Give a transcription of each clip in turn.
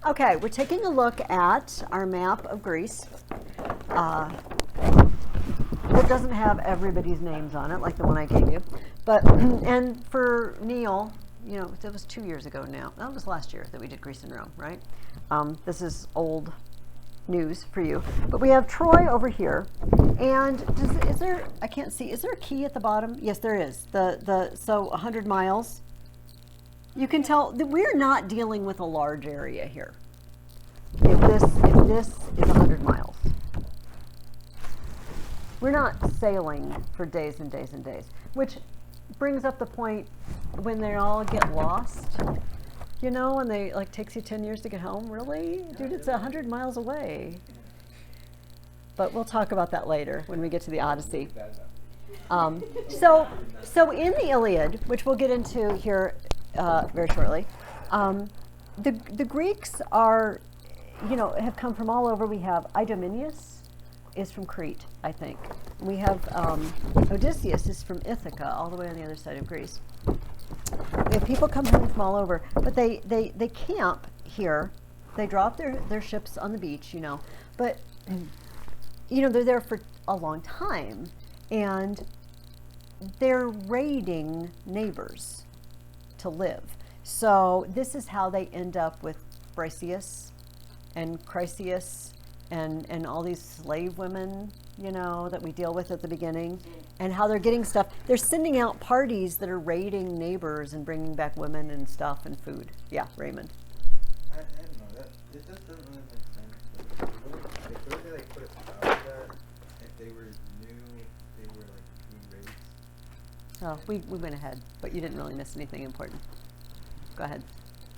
Okay, we're taking a look at our map of Greece. It doesn't have everybody's names on it, like the one I gave you. But, and for Neil, you know, that was 2 years ago now. That was last year that we did Greece and Rome, right? This is old news for you. But we have Troy over here. And is there, I can't see, is there a key at the bottom? Yes, there is. So 100 miles. You can tell that we're not dealing with a large area here. If this is 100 miles. We're not sailing for days and days and days, which brings up the point when they all get lost, you know, and they like takes you 10 years to get home. Really? Dude, it's 100 miles away. But we'll talk about that later when we get to the Odyssey. So in the Iliad, which we'll get into here very shortly, the Greeks are, you know, have come from all over. We have Idomeneus is from Crete, I think. We have Odysseus is from Ithaca, all the way on the other side of Greece. We have people coming from all over, but they camp here. They drop their ships on the beach, you know, but you know, they're there for a long time, and they're raiding neighbors to live. So this is how they end up with Briseis and Chryseis and all these slave women, you know, that we deal with at the beginning, and how they're getting stuff. They're sending out parties that are raiding neighbors and bringing back women and stuff and food. Yeah, Raymond. I don't know, it just doesn't really make sense. Like, the way they like put it out that if they were new, they were like new raids. Oh, we went ahead, but you didn't really miss anything important. Go ahead.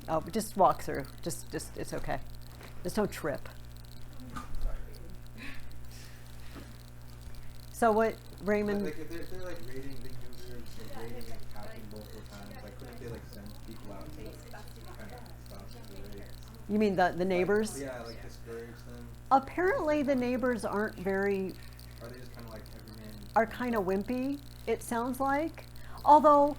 Oh, just walk through. Just it's okay. There's no trip. So what, Raymond? Like if they're like raiding big new groups or raiding and capturing multiple times, like couldn't they like send people out to like, kind of stop the raids? You mean the neighbors? Like, yeah, like discourage them. Apparently the neighbors aren't very, Are they just kind of like everyman? are kind of wimpy, it sounds like. Although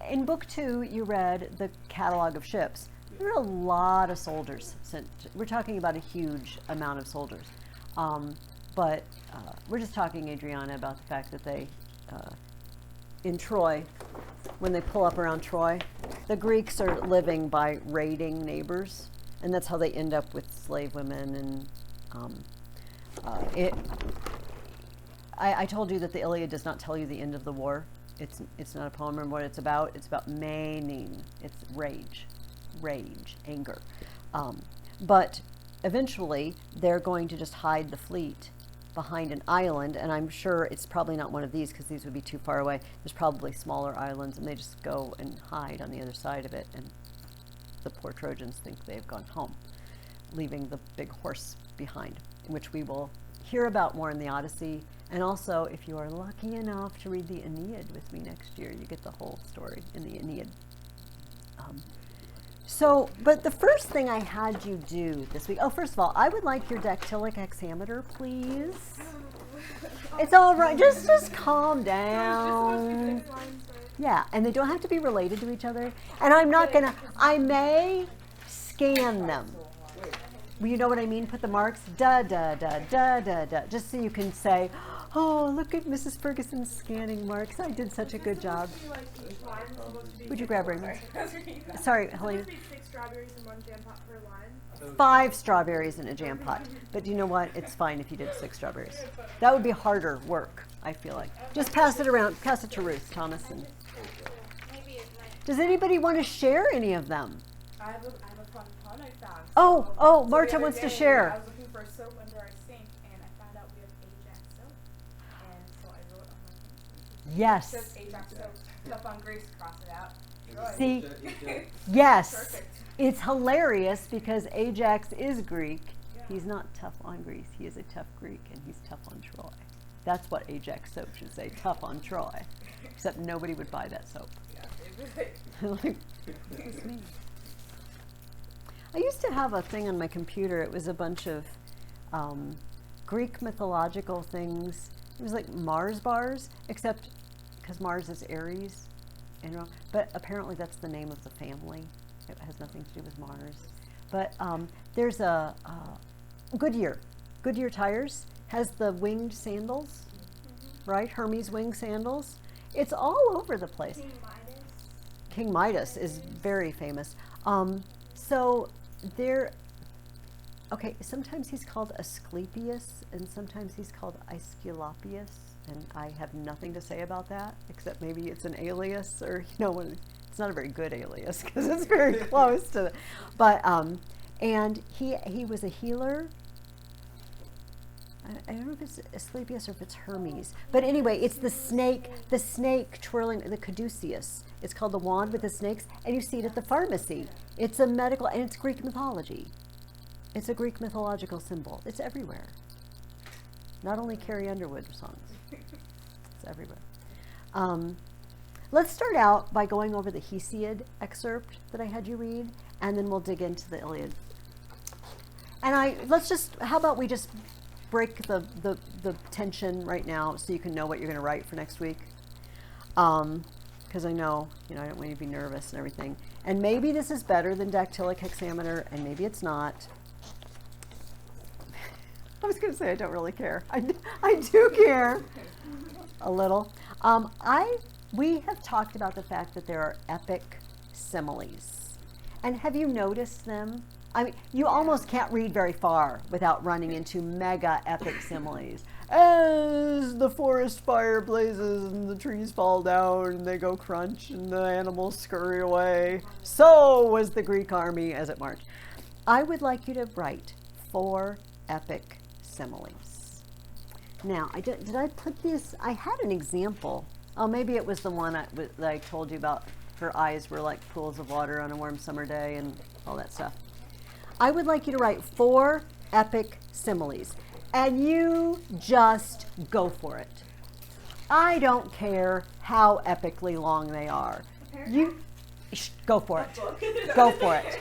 in book 2 you read the catalog of ships. There are a lot of soldiers sent. We're talking about a huge amount of soldiers. But we're just talking, Adriana, about the fact that they, in Troy, when they pull up around Troy, the Greeks are living by raiding neighbors, and that's how they end up with slave women. And I told you that the Iliad does not tell you the end of the war. It's not a poem. Remember what it's about? It's about maiming. It's rage, anger. But eventually, they're going to just hide the fleet behind an island, and I'm sure it's probably not one of these because these would be too far away. There's probably smaller islands, and they just go and hide on the other side of it, and the poor Trojans think they've gone home, leaving the big horse behind, which we will hear about more in the Odyssey. And also, if you are lucky enough to read the Aeneid with me next year, you get the whole story in the Aeneid. But the first thing I had you do this week, first of all, I would like your dactylic hexameter, please. It's all right, just calm down. Yeah, and they don't have to be related to each other. And I'm not gonna, I may scan them. You know what I mean? Put the marks, da, da, da, da, da, da, just so you can say, oh, look at Mrs. Ferguson's scanning marks. I did such a good job. Would you grab Raymond? Sorry, Helena. 6 strawberries in 1 jam pot per line. 5 strawberries in a jam pot. But you know what? It's fine if you did 6 strawberries. That would be harder work, I feel like. Just pass it around. Pass it to Ruth, Thomas. And does anybody want to share any of them? I have a fun pun I found. Oh, Marta wants to share. I was looking for soap under our sink, and I found out we have Ajax soap. And so I wrote on my thing. Yes. It says Ajax soap. Stuff on Greece, cross it out. See, yes, Perfect. it's hilarious because Ajax is Greek. Yeah. He's not tough on Greece. He is a tough Greek, and he's tough on Troy. That's what Ajax soap should say, tough on Troy. Except nobody would buy that soap. Yeah, Like, it's me. I used to have a thing on my computer. It was a bunch of Greek mythological things. It was like Mars bars, except because Mars is Aries, but apparently that's the name of the family. It has nothing to do with Mars. But there's a Goodyear. Goodyear tires has the winged sandals, right? Hermes winged sandals. It's all over the place. King Midas. King Midas is very famous. So there, okay, sometimes he's called Asclepius and sometimes he's called Aesculapius, and I have nothing to say about that, except maybe it's an alias, or, it's not a very good alias because it's very close to, but, and he was a healer. I don't know if it's Asclepius or if it's Hermes, but anyway, it's the snake twirling, the caduceus. It's called the wand with the snakes, and you see it at the pharmacy. It's a medical, and it's Greek mythology. It's a Greek mythological symbol. It's everywhere. Not only Carrie Underwood songs. It's everywhere. Let's start out by going over the Hesiod excerpt that I had you read, and then we'll dig into the Iliad. And how about we just break the tension right now so you can know what you're going to write for next week. Because I know, I don't want you to be nervous and everything. And maybe this is better than dactylic hexameter, and maybe it's not. I was going to say I don't really care. I do care a little. We have talked about the fact that there are epic similes. And have you noticed them? I mean, you almost can't read very far without running into mega epic similes. As the forest fire blazes and the trees fall down and they go crunch and the animals scurry away, so was the Greek army as it marched. I would like you to write 4 epic similes. Now, did I put this? I had an example. Oh, maybe it was the one that I told you about. Her eyes were like pools of water on a warm summer day and all that stuff. I would like you to write 4 epic similes, and you just go for it. I don't care how epically long they are. You go for it. Go for it.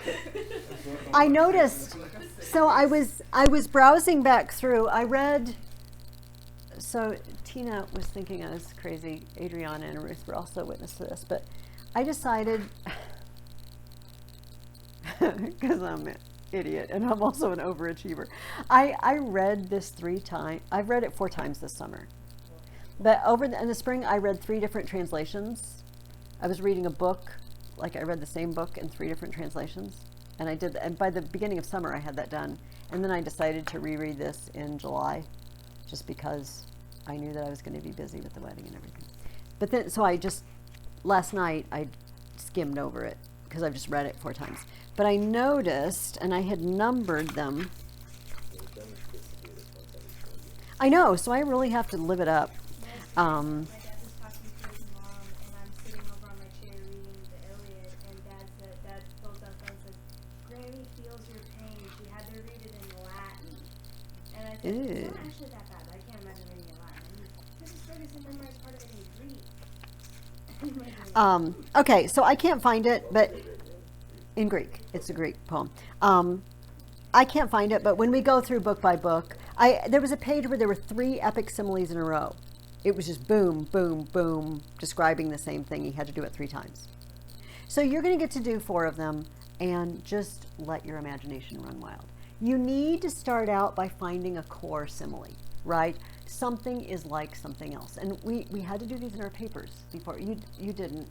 I noticed. So I was browsing back through. I read. So Tina was thinking I was crazy. Adriana and Ruth were also witness to this, but I decided because I'm an idiot and I'm also an overachiever. I read this 3 times. I've read it 4 times this summer. But in the spring, I read 3 different translations. I was reading a book, like I read the same book in 3 different translations. And by the beginning of summer, I had that done. And then I decided to reread this in July, just because I knew that I was going to be busy with the wedding and everything. But then, last night, I skimmed over it, because I've just read it 4 times. But I noticed, and I had numbered them. I know, so I really have to live it up. My dad was talking to his mom, and I'm sitting over on my chair reading the Iliad, and Dad pulls up and says, "Granny feels your pain. She had to read it in Latin." And I said, "It's not actually that bad. I can't imagine reading it in Latin. I mean, this is starting to memorize part of it in Greek." Okay, so I can't find it, but in Greek. It's a Greek poem. I can't find it, but when we go through book by book, there was a page where there were 3 epic similes in a row. It was just boom, boom, boom, describing the same thing. He had to do it 3 times. So you're going to get to do 4 of them, and just let your imagination run wild. You need to start out by finding a core simile, right? Something is like something else. And we had to do these in our papers before. We didn't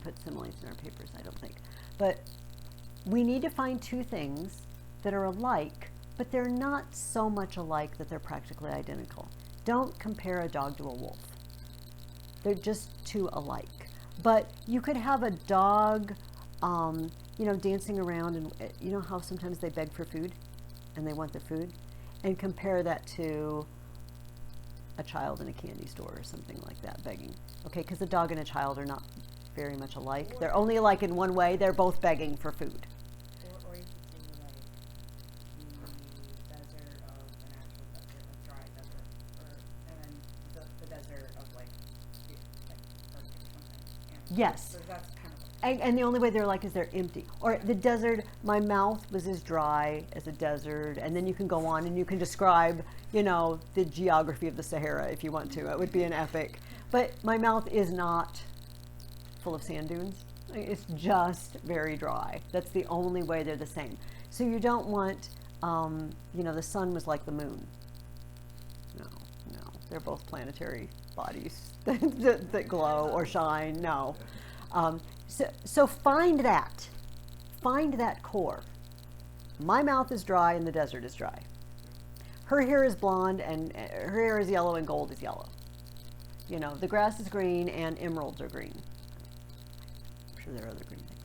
put similes in our papers, I don't think. But we need to find 2 things that are alike, but they're not so much alike that they're practically identical. Don't compare a dog to a wolf. They're just too alike. But you could have a dog, dancing around, and you know how sometimes they beg for food and they want their food, and compare that to a child in a candy store or something like that begging. Okay, because a dog and a child are not very much alike. They're only alike in one way. They're both begging for food. Or you could say like the desert of an actual desert, a dry desert, and then the desert of like Arctic or something. Yes. So that's kind of And the only way they're alike is they're empty. Or the desert, my mouth was as dry as a desert, and then you can go on and you can describe, the geography of the Sahara if you want to. It would be an epic. But my mouth is not full of sand dunes. It's just very dry. That's the only way they're the same. So you don't want, the sun was like the moon. No, they're both planetary bodies that glow or shine. No. So find that core. My mouth is dry and the desert is dry. Her hair is blonde and her hair is yellow and gold is yellow. The grass is green and emeralds are green. I'm sure there are other green things.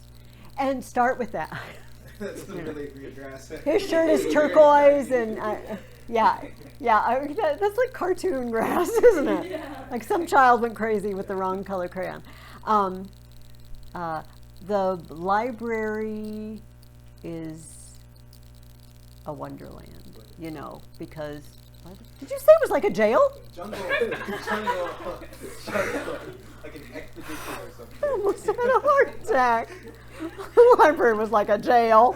And start with that. That's the really green grass. His shirt is turquoise and that's like cartoon grass, isn't it? Yeah. Like some child went crazy with the wrong color crayon. The library is a wonderland, because did you say it was like a jail? Jungle, like an expedition or something. I almost had a heart attack. The library was like a jail.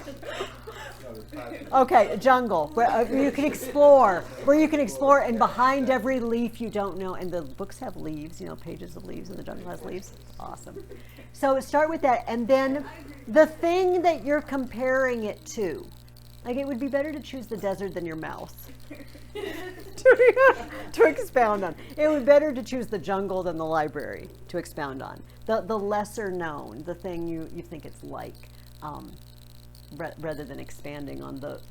Okay, a jungle where you can explore, and behind every leaf you don't know, and the books have leaves, pages of leaves, and the jungle has leaves. Awesome. So start with that, and then the thing that you're comparing it to. Like, it would be better to choose the desert than your mouth to expound on. It would be better to choose the jungle than the library to expound on. The lesser known, the thing you think it's like, rather than expanding on the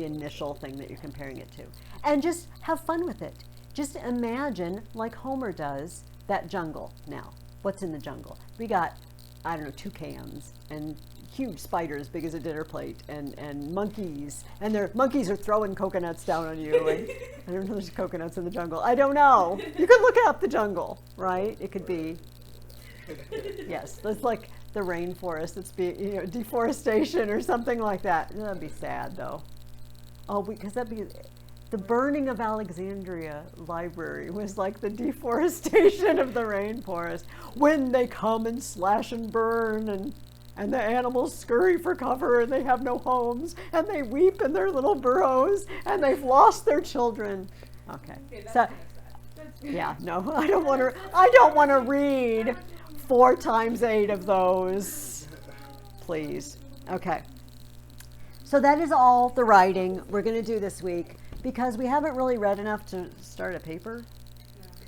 initial thing that you're comparing it to. And just have fun with it. Just imagine, like Homer does, that jungle now. What's in the jungle? We got, toucans and huge spiders big as a dinner plate and monkeys. And monkeys are throwing coconuts down on you. And I don't know, there's coconuts in the jungle. I don't know. You could look up the jungle, right? It could be, yes, that's like the rainforest. It's deforestation or something like that. That'd be sad though. Oh, because that'd be, the burning of Alexandria Library was like the deforestation of the rainforest. When they come and slash and burn and the animals scurry for cover and they have no homes and they weep in their little burrows and they've lost their children. Okay. So, yeah, no, I don't want to read 4 times 8 of those. Please. Okay. So that is all the writing we're going to do this week, because we haven't really read enough to start a paper.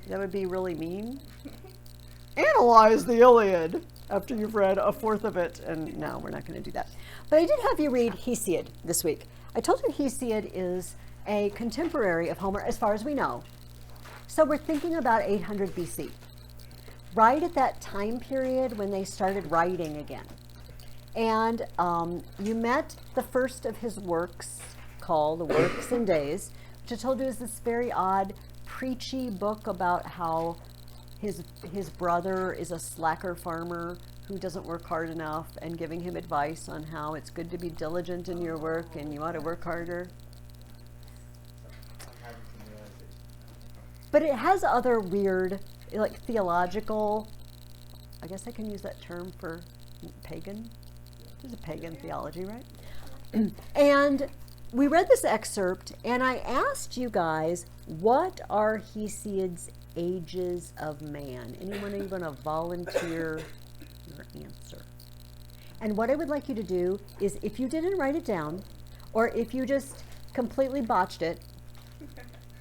That would be really mean. Analyze the Iliad after you've read a fourth of it, and no, we're not going to do that. But I did have you read Hesiod this week. I told you Hesiod is a contemporary of Homer as far as we know. So we're thinking about 800 BC, right at that time period when they started writing again. And you met the first of his works, called The Works and Days, which I told you is this very odd, preachy book about how his brother is a slacker farmer who doesn't work hard enough, and giving him advice on how it's good to be diligent in your work and you ought to work harder. But it has other weird, like theological, I guess I can use that term for pagan. There's a pagan theology, right? And we read this excerpt, and I asked you guys, what are Hesiod's ages of man? Anyone even going to volunteer your answer? And what I would like you to do is, if you didn't write it down, or if you just completely botched it,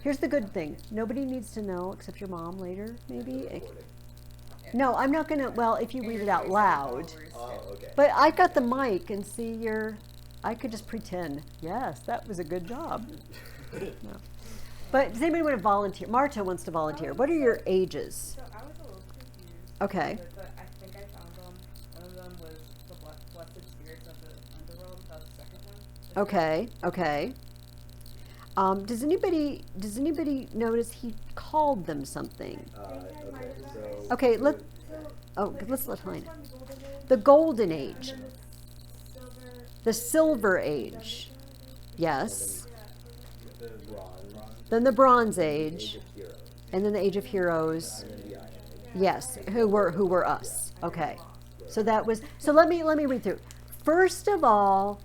here's the good thing. Nobody needs to know except your mom later, maybe. No, I'm not going to, well, if you read it out loud. Oh, okay. But I got the mic and see I could just pretend, yes, that was a good job. No. But does anybody want to volunteer? Marta wants to volunteer. What are your ages? So I was a little confused. Okay. But I think I found them. One of them was the blessed spirits of the underworld. That was the second one. Okay. Does anybody notice he called them something? Okay, let's let Heine. The Golden Age. The Silver Age. Yes. Then the Bronze Age. And then the Age of Heroes. Yes, who were us. Okay. So let me read through. First of all,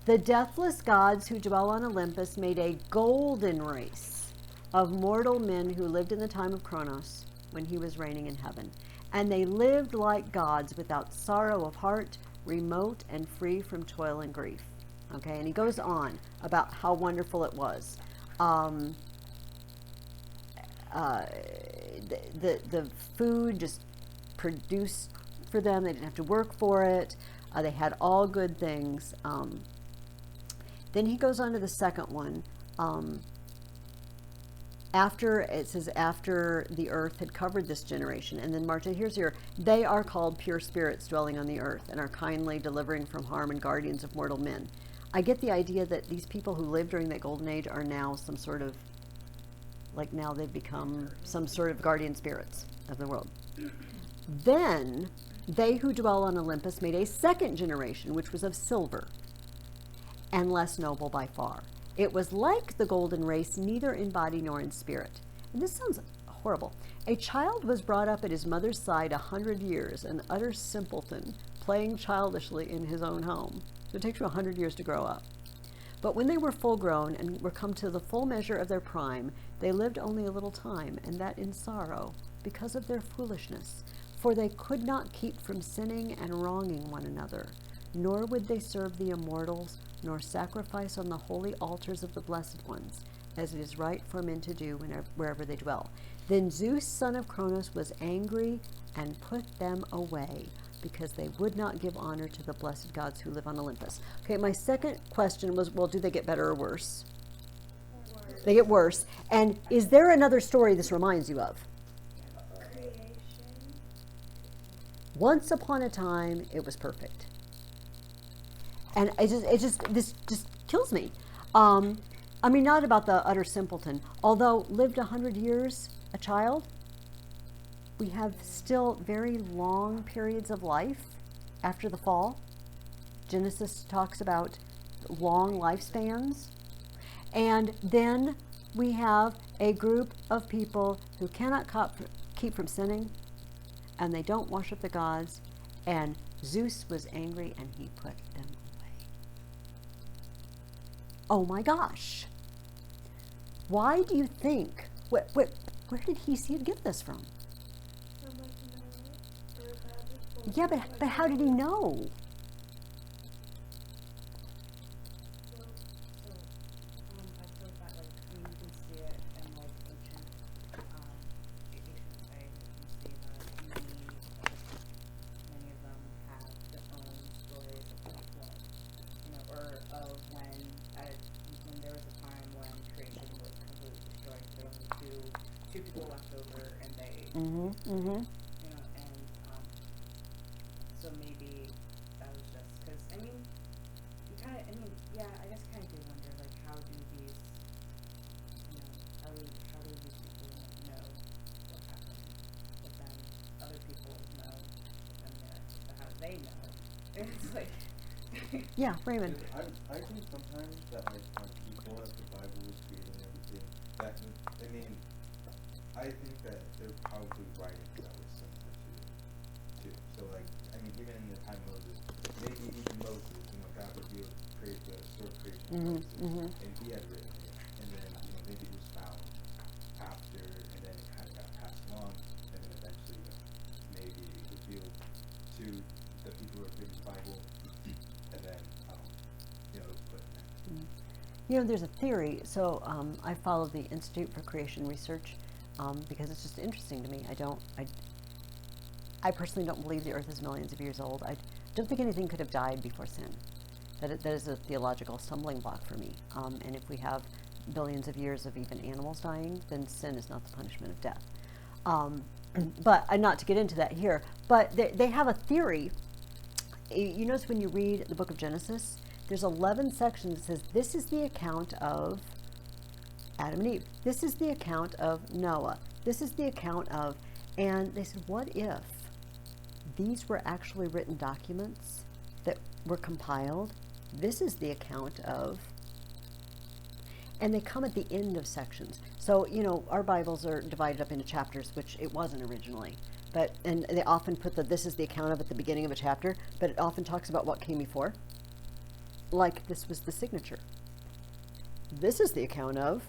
the deathless gods who dwell on Olympus made a golden race of mortal men who lived in the time of Kronos, when he was reigning in heaven. And they lived like gods, without sorrow of heart, remote and free from toil and grief. Okay, and he goes on about how wonderful it was. The food just produced for them. They didn't have to work for it. They had all good things. Then he goes on to the second one. After the earth had covered this generation, and then Marta, here's your, they are called pure spirits dwelling on the earth and are kindly delivering from harm and guardians of mortal men. I get the idea that these people who lived during that golden age are now some sort of, like now they've become some sort of guardian spirits of the world. Then they who dwell on Olympus made a second generation, which was of silver and less noble by far. It was like the golden race, neither in body nor in spirit. And this sounds horrible. A child was brought up at his mother's side 100 years, an utter simpleton, playing childishly in his own home. So it takes you 100 years to grow up. But when they were full grown and were come to the full measure of their prime, they lived only a little time, and that in sorrow, because of their foolishness. For they could not keep from sinning and wronging one another, nor would they serve the immortals, nor sacrifice on the holy altars of the blessed ones, as it is right for men to do wherever they dwell. Then Zeus, son of Cronos, was angry and put them away, because they would not give honor to the blessed gods who live on Olympus. Okay, my second question was, well, do they get better or worse? Worse. They get worse. And is there another story this reminds you of? Creation. Once upon a time, it was perfect. And this just kills me. I mean, not about the utter simpleton. Although lived 100 years, a child, we have still very long periods of life after the fall. Genesis talks about long lifespans. And then we have a group of people who cannot keep from sinning, and they don't worship the gods, and Zeus was angry and he put them away. Oh my gosh. Why do you think, where did he get this from? Someone to know it, or about it, or Yeah, but how did he know? So, I feel that, like, I mean, you can see it in, like, ancient society. You can see that many of them have their own stories of, like, well, you know, or of when there was a time when creation was completely destroyed. There were only two people left over, and they, you know, and so maybe that was just because, I mean, you kind of, I mean, yeah, I guess kind of do wonder, like, how do these, you know, how do these people know what happened, but then other people know, but how do they know? It's like, Yeah, Freeman. I think sometimes that like before the Bible was created and everything, that I mean, I think that they're probably writings that were similar to. So like, I mean, even in the time of Moses, maybe even Moses, you know, God revealed the story of creation to Moses, and he had written it, and then you know maybe it was found after, and then it kind of got passed along, and then eventually maybe revealed to the people who are reading the Bible, and then you know it was put in there. You know, there's a theory. So I follow the Institute for Creation Research because it's just interesting to me. I personally don't believe the earth is millions of years old. I don't think anything could have died before sin. That is a theological stumbling block for me. And if we have billions of years of even animals dying, then sin is not the punishment of death. But not to get into that here, but they have a theory. You notice when you read the book of Genesis, there's 11 sections that says this is the account of Adam and Eve. This is the account of Noah. This is the account of, and they said, what if these were actually written documents that were compiled? This is the account of, and they come at the end of sections. So, you know, our Bibles are divided up into chapters, which it wasn't originally. And they often put this is the account of at the beginning of a chapter, but it often talks about what came before. Like this was the signature. This is the account of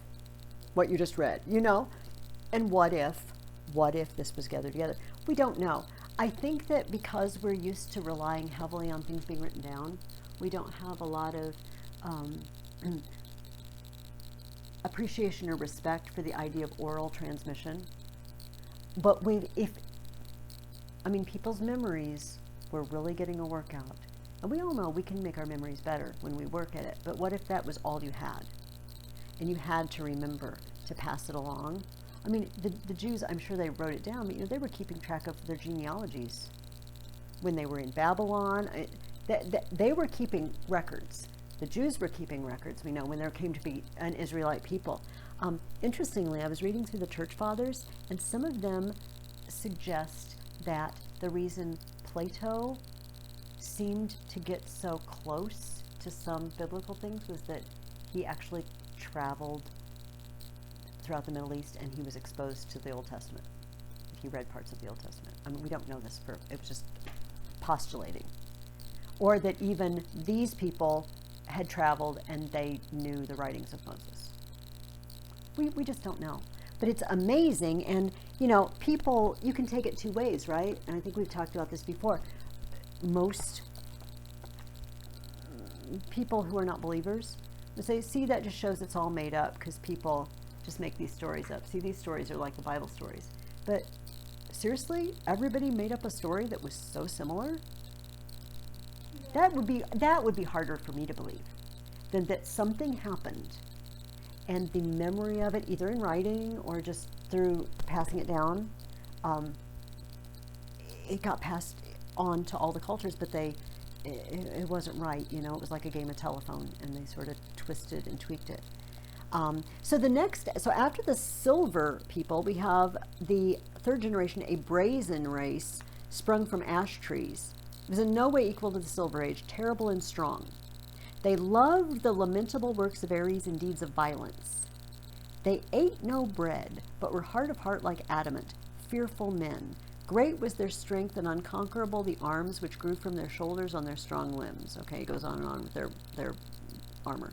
what you just read, you know? And what if this was gathered together? We don't know. I think that because we're used to relying heavily on things being written down, we don't have a lot of um, appreciation or respect for the idea of oral transmission. But people's memories were really getting a workout. And we all know we can make our memories better when we work at it. But what if that was all you had? And you had to remember to pass it along? I mean, the Jews, I'm sure they wrote it down, but they were keeping track of their genealogies. When they were in Babylon, they were keeping records. The Jews were keeping records, we know, when there came to be an Israelite people. Interestingly, I was reading through the church fathers, and some of them suggest that the reason Plato seemed to get so close to some biblical things was that he actually traveled throughout the Middle East and he was exposed to the Old Testament. He read parts of the Old Testament. I mean, we don't know this, it was just postulating. Or that even these people had traveled and they knew the writings of Moses. We just don't know. But it's amazing, and people, you can take it two ways, right? And I think we've talked about this before. Most people who are not believers will say, see, that just shows it's all made up because people just make these stories up. See, these stories are like the Bible stories. But seriously, everybody made up a story that was so similar? That would be harder for me to believe than that something happened and the memory of it, either in writing or just through passing it down, it got passed on to all the cultures, but it wasn't right. It was like a game of telephone, and they sort of twisted and tweaked it. So after the silver people, we have the third generation, a brazen race sprung from ash trees. It was in no way equal to the Silver Age, terrible and strong. They loved the lamentable works of Ares and deeds of violence. They ate no bread, but were hard of heart like adamant, fearful men. Great was their strength and unconquerable the arms which grew from their shoulders on their strong limbs. Okay, it goes on and on with their armor.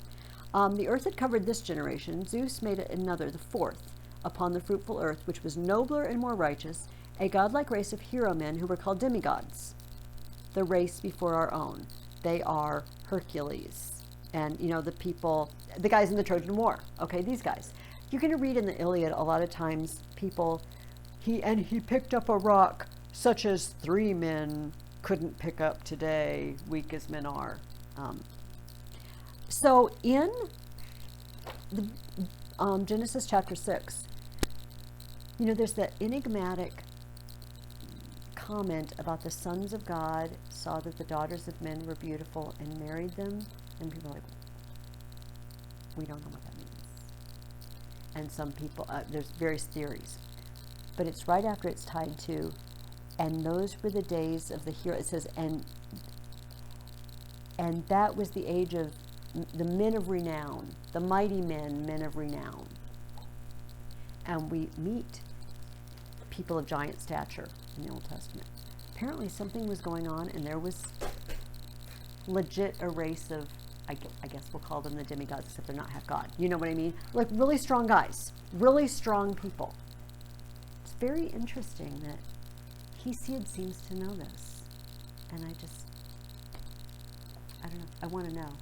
The earth had covered this generation. Zeus made another, the fourth, upon the fruitful earth, which was nobler and more righteous, a godlike race of hero men who were called demigods. The race before our own. They are Hercules. And, the guys in the Trojan War. Okay, these guys. You're going to read in the Iliad a lot of times he picked up a rock such as 3 men couldn't pick up today, weak as men are. So in the, Genesis chapter 6, there's that enigmatic comment about the sons of God saw that the daughters of men were beautiful and married them, and people are like, we don't know what that means. And some people, there's various theories, but it's right after it's tied to, and those were the days of the hero. It says, and that was the age of the men of renown, the mighty men of renown. And we meet people of giant stature in the Old Testament. Apparently something was going on, and there was legit a race of, I guess we'll call them the demigods, except they're not half God. You know what I mean? Like really strong guys, really strong people. It's very interesting that Hesiod seems to know this. And I don't know, I want to know.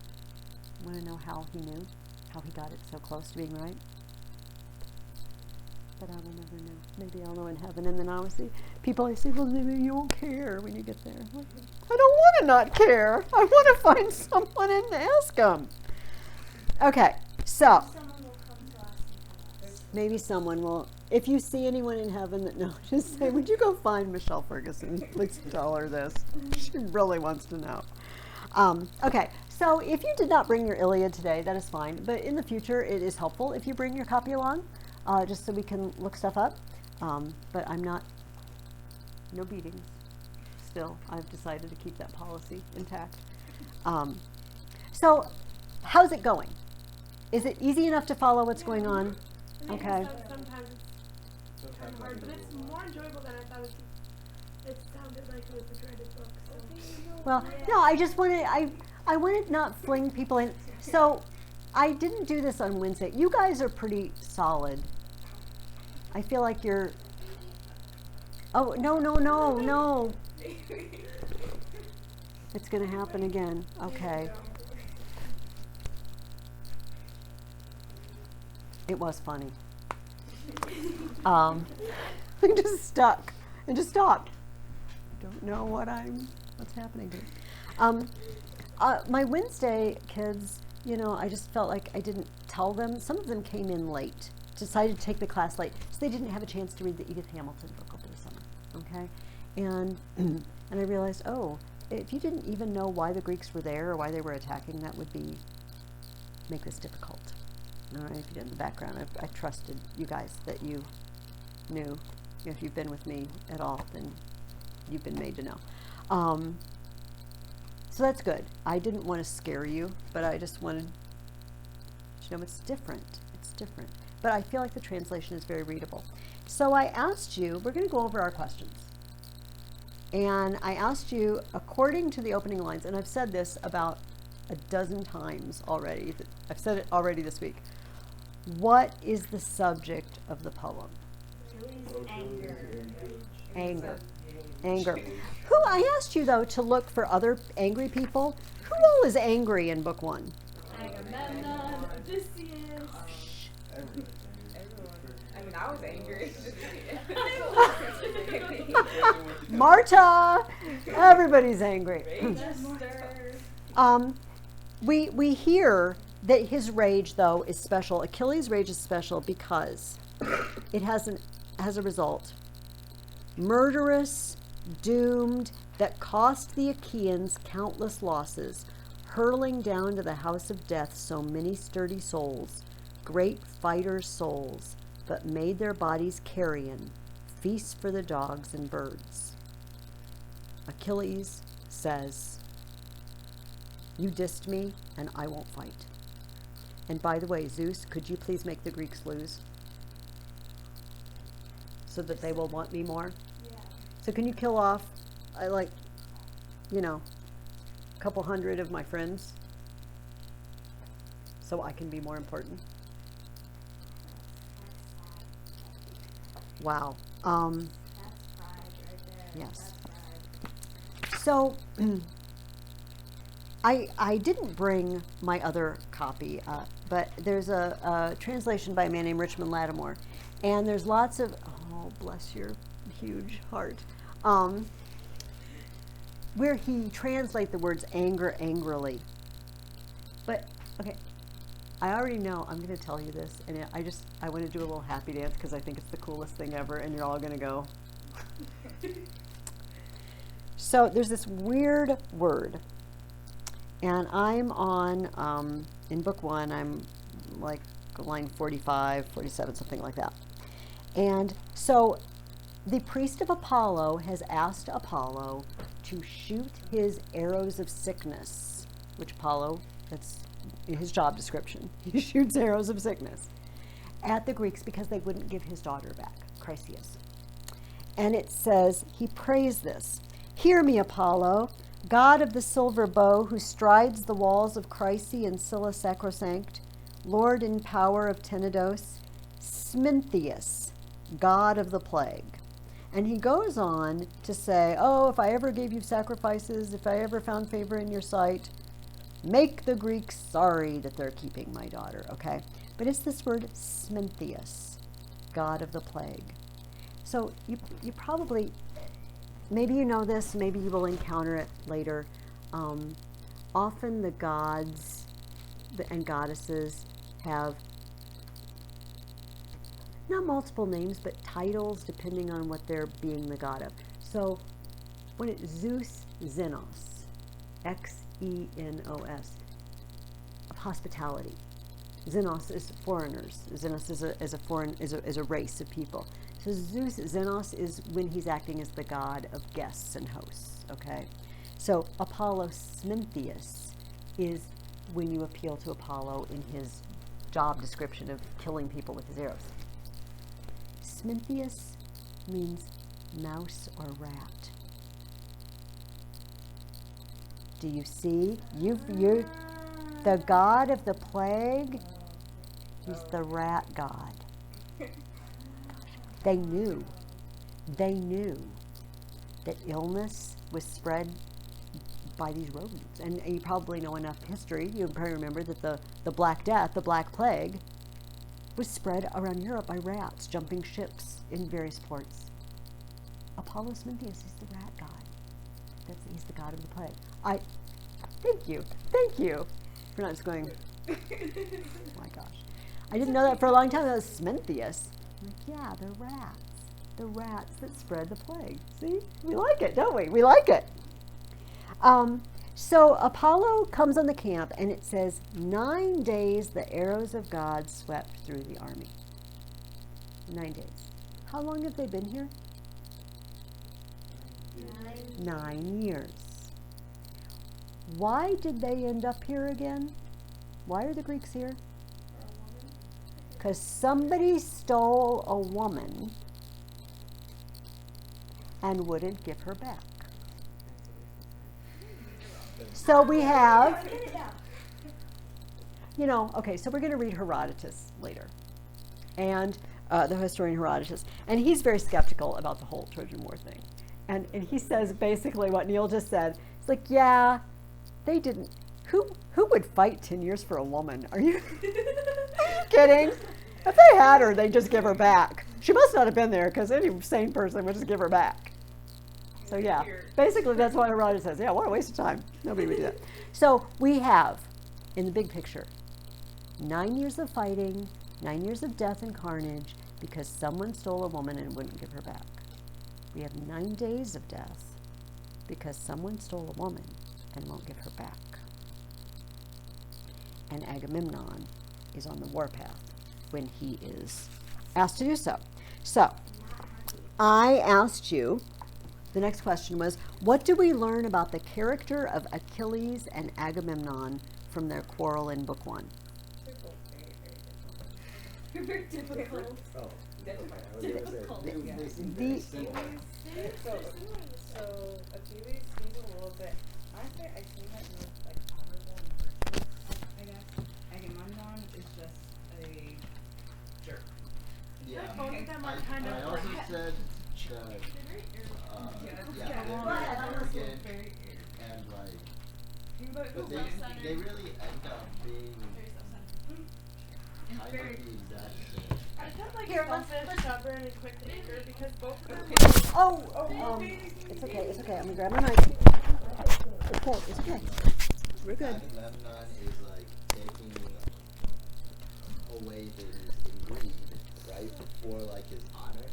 I want to know how he knew, how he got it so close to being right. But I will never know. Maybe I'll know in heaven, and then I will see people. I say, well, maybe you won't care when you get there. Like, I don't want to not care. I want to find someone and ask them. Okay, so Someone will come to us and tell us. maybe someone will. If you see anyone in heaven that knows, just say, would you go find Michelle Ferguson? Please tell her this. She really wants to know. Okay, so if you did not bring your Iliad today, that is fine. But in the future, it is helpful if you bring your copy along. Just so we can look stuff up. But I'm not, no beatings. Still, I've decided to keep that policy intact. So, how's it going? Is it easy enough to follow what's going on? Okay. Sometimes it's kind of hard, but it's more enjoyable than I thought it would. It sounded like it was a dreaded book. So. Well, no, I just wanted, I wanted not fling people in. So, I didn't do this on Wednesday. You guys are pretty solid. I feel like you're, oh, no. It's going to happen again. Okay. It was funny. I just stuck and just stopped. Don't know what's happening here. My Wednesday kids, I just felt like I didn't tell them. Some of them came in late, decided to take the class late, so they didn't have a chance to read the Edith Hamilton book over the summer. Okay, and I realized, if you didn't even know why the Greeks were there or why they were attacking, that would make this difficult. All right, if you didn't know the background, I trusted you guys that you knew. If you've been with me at all, then you've been made to know. So that's good. I didn't want to scare you, but I just wanted to know it's different. It's different. But I feel like the translation is very readable. So I asked you, we're going to go over our questions. And I asked you, according to the opening lines, and I've said this about a dozen times already. I've said it already this week. What is the subject of the poem? Anger. Who I asked you though to look for other angry people. Who all is angry in book 1? Agamemnon, Odysseus. I mean, I was angry. Marta. Everybody's angry. We hear that his rage though is special. Achilles' rage is special because it has a result. Murderous, doomed, that cost the Achaeans countless losses, hurling down to the house of death so many sturdy souls, great fighters' souls, but made their bodies carrion, feasts for the dogs and birds. Achilles says, you dissed me, and I won't fight. And by the way, Zeus, could you please make the Greeks lose? So that they will want me more? Yeah. So can you kill off, a couple hundred of my friends? So I can be more important? Wow. That's pride right there. Yes. That's pride. So I didn't bring my other copy, but there's a translation by a man named Richmond Lattimore, and there's lots of, oh, bless your huge heart, where he translates the words anger angrily. But, okay, I already know I'm going to tell you this, and I want to do a little happy dance because I think it's the coolest thing ever, and you're all going to go. So there's this weird word. And I'm on, in book 1, I'm like line 45, 47, something like that. And so the priest of Apollo has asked Apollo to shoot his arrows of sickness, which Apollo, that's his job description. He shoots arrows of sickness at the Greeks because they wouldn't give his daughter back, Chryseis. And it says, he prays this, hear me, Apollo, God of the silver bow, who strides the walls of Chryse and Scylla sacrosanct, Lord in power of Tenedos, Smintheus, God of the plague. And he goes on to say, if I ever gave you sacrifices, if I ever found favor in your sight, make the Greeks sorry that they're keeping my daughter, okay? But it's this word Smintheus, God of the plague. So you probably, maybe you know this, maybe you will encounter it later. Often the gods and goddesses have not multiple names, but titles depending on what they're being the god of. So when it's Zeus Xenos, Xenos, of hospitality. Xenos is foreigners. Xenos is a race of people. So Zeus Xenos is when he's acting as the god of guests and hosts. Okay, so Apollo Smintheus is when you appeal to Apollo in his job description of killing people with his arrows. Smintheus means mouse or rat. Do you see? You're the god of the plague. He's the rat god. They knew that illness was spread by these rodents. And you probably know enough history. You probably remember that the Black Death, the Black Plague, was spread around Europe by rats jumping ships in various ports. Apollo Smintheus is the rat god. He's the god of the plague. Thank you for not just going, oh my gosh. I didn't know that for a long time. That was Smintheus. I'm like, yeah, they're rats. The rats that spread the plague. See? We like it, don't we? We like it. So Apollo comes on the camp, and it says, 9 days the arrows of God swept through the army. 9 days. How long have they been here? 9 years. Why did they end up here again? Why are the Greeks here? Because somebody stole a woman and wouldn't give her back. So we have, okay, so we're going to read Herodotus later. And the historian Herodotus. And he's very skeptical about the whole Trojan War thing. And he says basically what Neil just said. It's like, yeah, they didn't. Who would fight 10 years for a woman? Are you kidding? If they had her, they'd just give her back. She must not have been there, because any sane person would just give her back. So yeah, basically that's what Herodotus says. Yeah, what a waste of time. Nobody would do that. So we have, in the big picture, 9 years of fighting, 9 years of death and carnage, because someone stole a woman and wouldn't give her back. We have 9 days of death, because someone stole a woman and won't give her back. And Agamemnon is on the warpath when he is asked to do so. So, I asked you, the next question was, what do we learn about the character of Achilles and Agamemnon from their quarrel in Book 1? They're both very difficult. Oh, difficult. They seem very similar. So Achilles seems a little bit. Honestly, I see that most like honorable and virtuous, I guess. Agamemnon is just a jerk. Yeah. Both of them are kind I of also like- said They're very irritable. they're arrogant and like, but they really end up being kind of the exact same. I felt like Here, selfish, stubborn, and quick to anger because both of them It's okay, I'm gonna grab my mic. It's okay. We're good. Agamemnon is like taking away things in greed, right, for like his honor,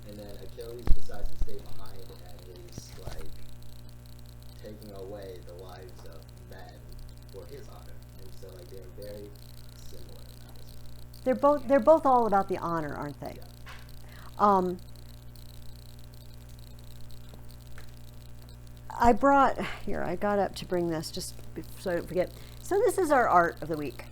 and then Achilles decides to stay behind and is like taking away the lives of men for his honor, and so like they're very similar in that respect. They're both all about the honor, aren't they? Yeah. I got up to bring this just so I don't forget. So this is our art of the week.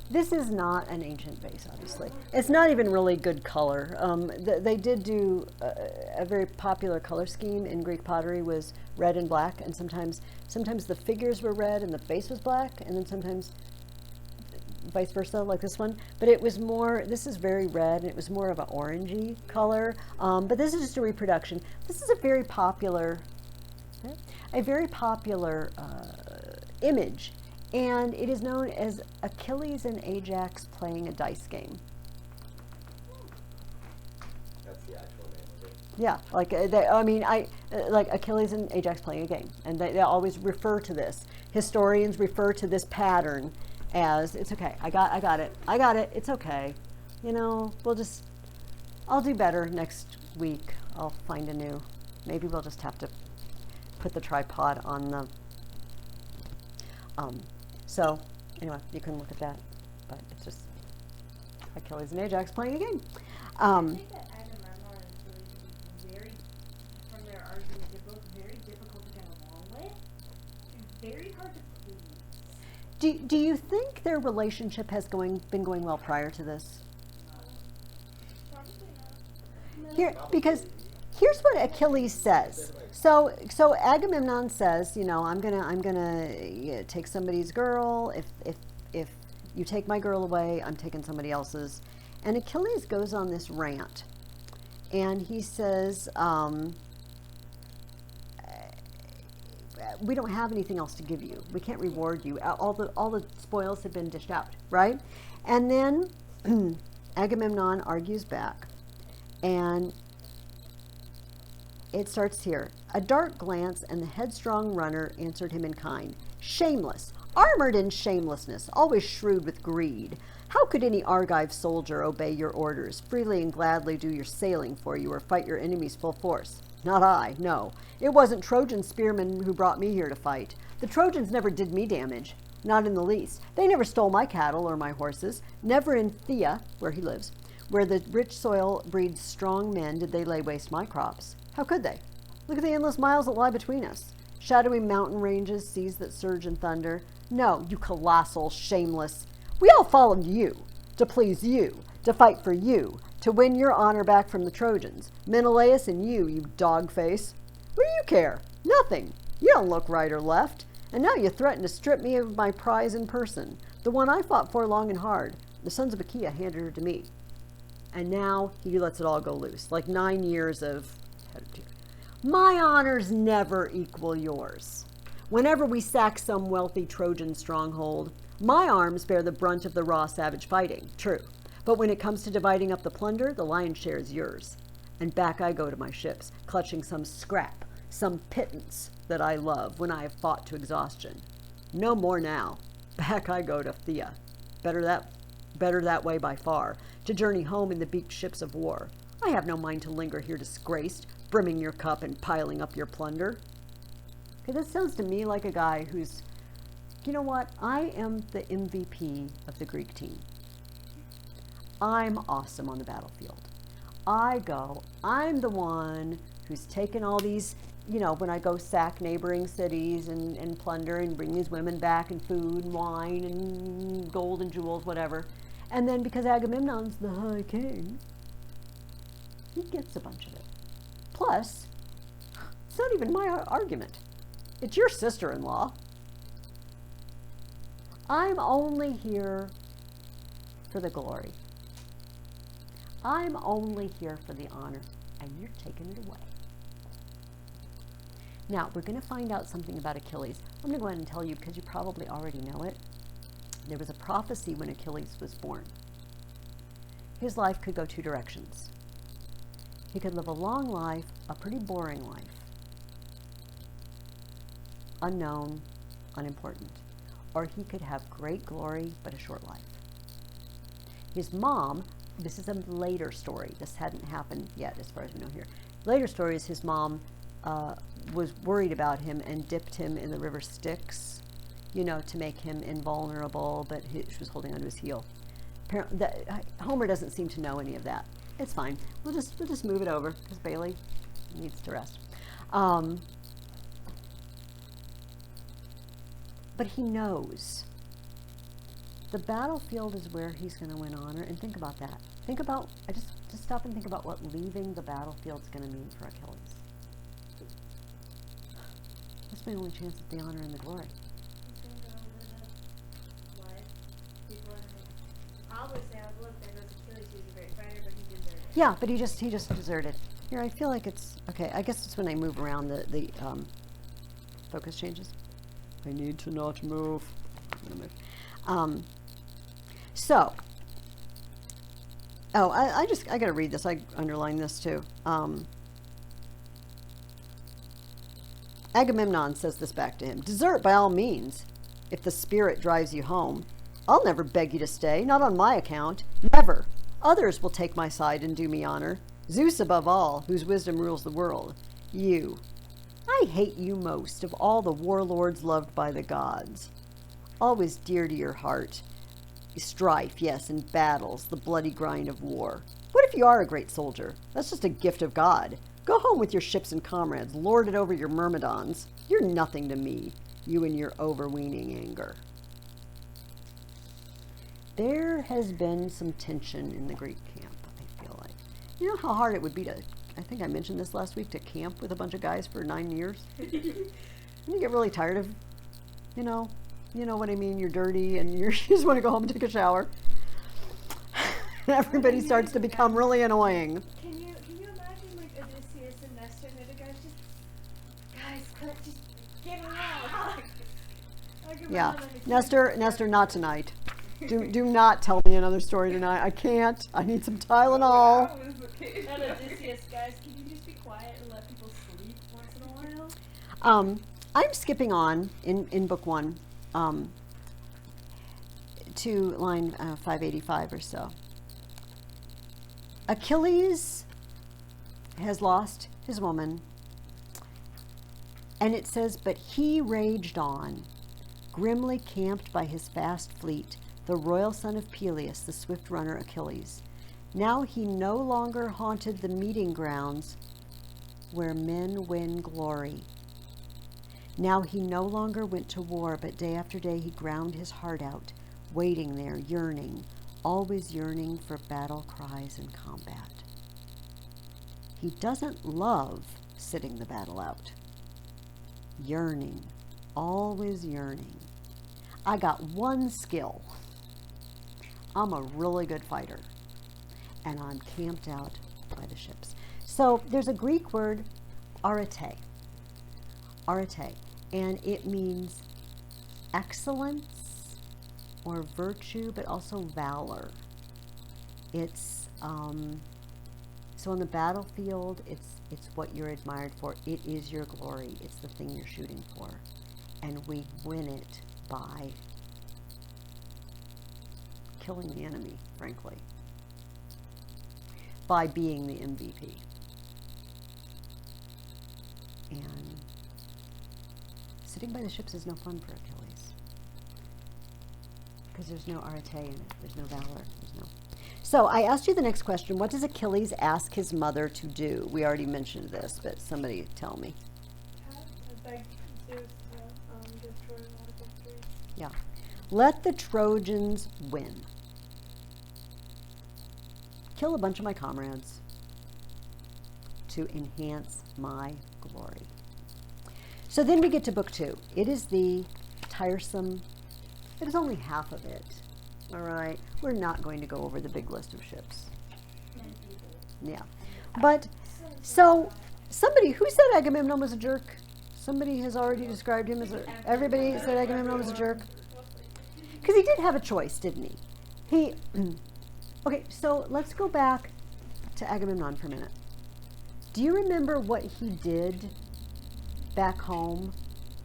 This is not an ancient vase, obviously. It's not even really good color. They did do a very popular color scheme in Greek pottery was red and black, and sometimes the figures were red and the base was black, and then sometimes vice versa, like this one. But it was more, this is very red, and it was more of an orangey color. But this is just a reproduction. This is a very popular image, and it is known as Achilles and Ajax playing a dice game. That's the actual name of it. Yeah, like like Achilles and Ajax playing a game, and they always refer to this. Historians refer to this pattern as, it's okay. I got it. It's okay. I'll do better next week. I'll find a new. Maybe we'll just have to put the tripod on the. So anyway, you can look at that, but it's just Achilles and Ajax playing a game. I think that Agamemnon and Achilles is very, from their argument, they're both very difficult to get along with, and very hard to please. Do you think their relationship has been going well prior to this? Probably not. Because here's what Achilles says. So Agamemnon says, I'm gonna take somebody's girl. If you take my girl away, I'm taking somebody else's. And Achilles goes on this rant, and he says, we don't have anything else to give you. We can't reward you. All the spoils have been dished out, right? And then Agamemnon argues back, and it starts here. A dark glance, and the headstrong runner answered him in kind. Shameless, armored in shamelessness, always shrewd with greed. How could any Argive soldier obey your orders, freely and gladly do your sailing for you, or fight your enemies full force? Not I, no. It wasn't Trojan spearmen who brought me here to fight. The Trojans never did me damage, not in the least. They never stole my cattle or my horses. Never in Thea, where he lives, where the rich soil breeds strong men, did they lay waste my crops. How could they? Look at the endless miles that lie between us. Shadowy mountain ranges, seas that surge and thunder. No, you colossal, shameless. We all followed you, to please you, to fight for you, to win your honor back from the Trojans. Menelaus and you dog face. What do you care? Nothing. You don't look right or left. And now you threaten to strip me of my prize in person, the one I fought for long and hard. The sons of Achaia handed her to me. And now he lets it all go loose, like 9 years of my honors never equal yours. Whenever we sack some wealthy Trojan stronghold, my arms bear the brunt of the raw savage fighting, true. But when it comes to dividing up the plunder, the lion's share is yours. And back I go to my ships, clutching some scrap, some pittance that I love when I have fought to exhaustion. No more now. Back I go to Thea. Better that way by far, to journey home in the beaked ships of war. I have no mind to linger here disgraced, brimming your cup and piling up your plunder. Okay, this sounds to me like a guy who's, you know what, I am the MVP of the Greek team. I'm awesome on the battlefield. I'm the one who's taken all these, when I go sack neighboring cities and plunder and bring these women back and food and wine and gold and jewels, whatever. And then because Agamemnon's the high king, he gets a bunch of it. Plus, it's not even my argument. It's your sister-in-law. I'm only here for the glory. I'm only here for the honor, and you're taking it away. Now, we're going to find out something about Achilles. I'm going to go ahead and tell you because you probably already know it. There was a prophecy when Achilles was born. His life could go two directions. He could live a long life, a pretty boring life. Unknown, unimportant. Or he could have great glory, but a short life. His mom, this is a later story. This hadn't happened yet, as far as we know here. Later story is his mom was worried about him and dipped him in the river Styx, to make him invulnerable, but she was holding onto his heel. Homer doesn't seem to know any of that. It's fine. We'll just move it over because Bailey needs to rest. But he knows the battlefield is where he's going to win honor. And think about that. Think about, just stop and think about what leaving the battlefield is going to mean for Achilles. That's my only chance at the honor and the glory. He's going to go over the life. People are going to probably say, oh, look, there goes Achilles. He's a great fighter, but he deserted it. Yeah, but he just deserted. Here, I feel like it's, okay, I guess it's when I move around the focus changes. I need to not move. I'm going to move. I got to read this. I underlined this too. Agamemnon says this back to him. Desert by all means, if the spirit drives you home. I'll never beg you to stay, not on my account. Never. Others will take my side and do me honor. Zeus above all, whose wisdom rules the world. You. I hate you most of all the warlords loved by the gods. Always dear to your heart. Strife, yes, and battles, the bloody grind of war. What if you are a great soldier? That's just a gift of God. Go home with your ships and comrades, lord it over your myrmidons. You're nothing to me, you and your overweening anger. There has been some tension in the Greek camp, I feel like. You know how hard it would be to, I think I mentioned this last week, to camp with a bunch of guys for 9 years? You get really tired of, you know what I mean, you're dirty and you just want to go home and take a shower. Everybody starts to become really annoying. Can you imagine like Odysseus and Nestor and the other guys just get around? Yeah, Nestor, not tonight. Do not tell me another story tonight. I can't. I need some Tylenol. And Odysseus, guys, can you just be quiet and let people sleep once in a while? I'm skipping on in book 1 to line 585 or so. Achilles has lost his woman, and it says, but he raged on, grimly camped by his fast fleet, the royal son of Peleus, the swift runner Achilles. Now he no longer haunted the meeting grounds where men win glory. Now he no longer went to war, but day after day he ground his heart out, waiting there, yearning, always yearning for battle cries and combat. He doesn't love sitting the battle out. Yearning, always yearning. I got one skill. I'm a really good fighter, and I'm camped out by the ships. So there's a Greek word, arete, and it means excellence or virtue, but also valor. It's so on the battlefield, it's what you're admired for. It is your glory. It's the thing you're shooting for, and we win it by killing the enemy, frankly, by being the MVP. And sitting by the ships is no fun for Achilles, because there's no arete in it. There's no valor. There's no. So I asked you the next question. What does Achilles ask his mother to do? We already mentioned this, but somebody tell me. Beg Zeus to destroy a lot of victories. Yeah. Let the Trojans win. Kill a bunch of my comrades to enhance my glory. So then we get to book 2. It is the tiresome, it is only half of it. All right, we're not going to go over the big list of ships. Yeah, but so somebody, who said Agamemnon was a jerk? Somebody has already described him as a, everybody said Agamemnon was a jerk? Because he did have a choice, didn't he? Okay, so let's go back to Agamemnon for a minute. Do you remember what he did back home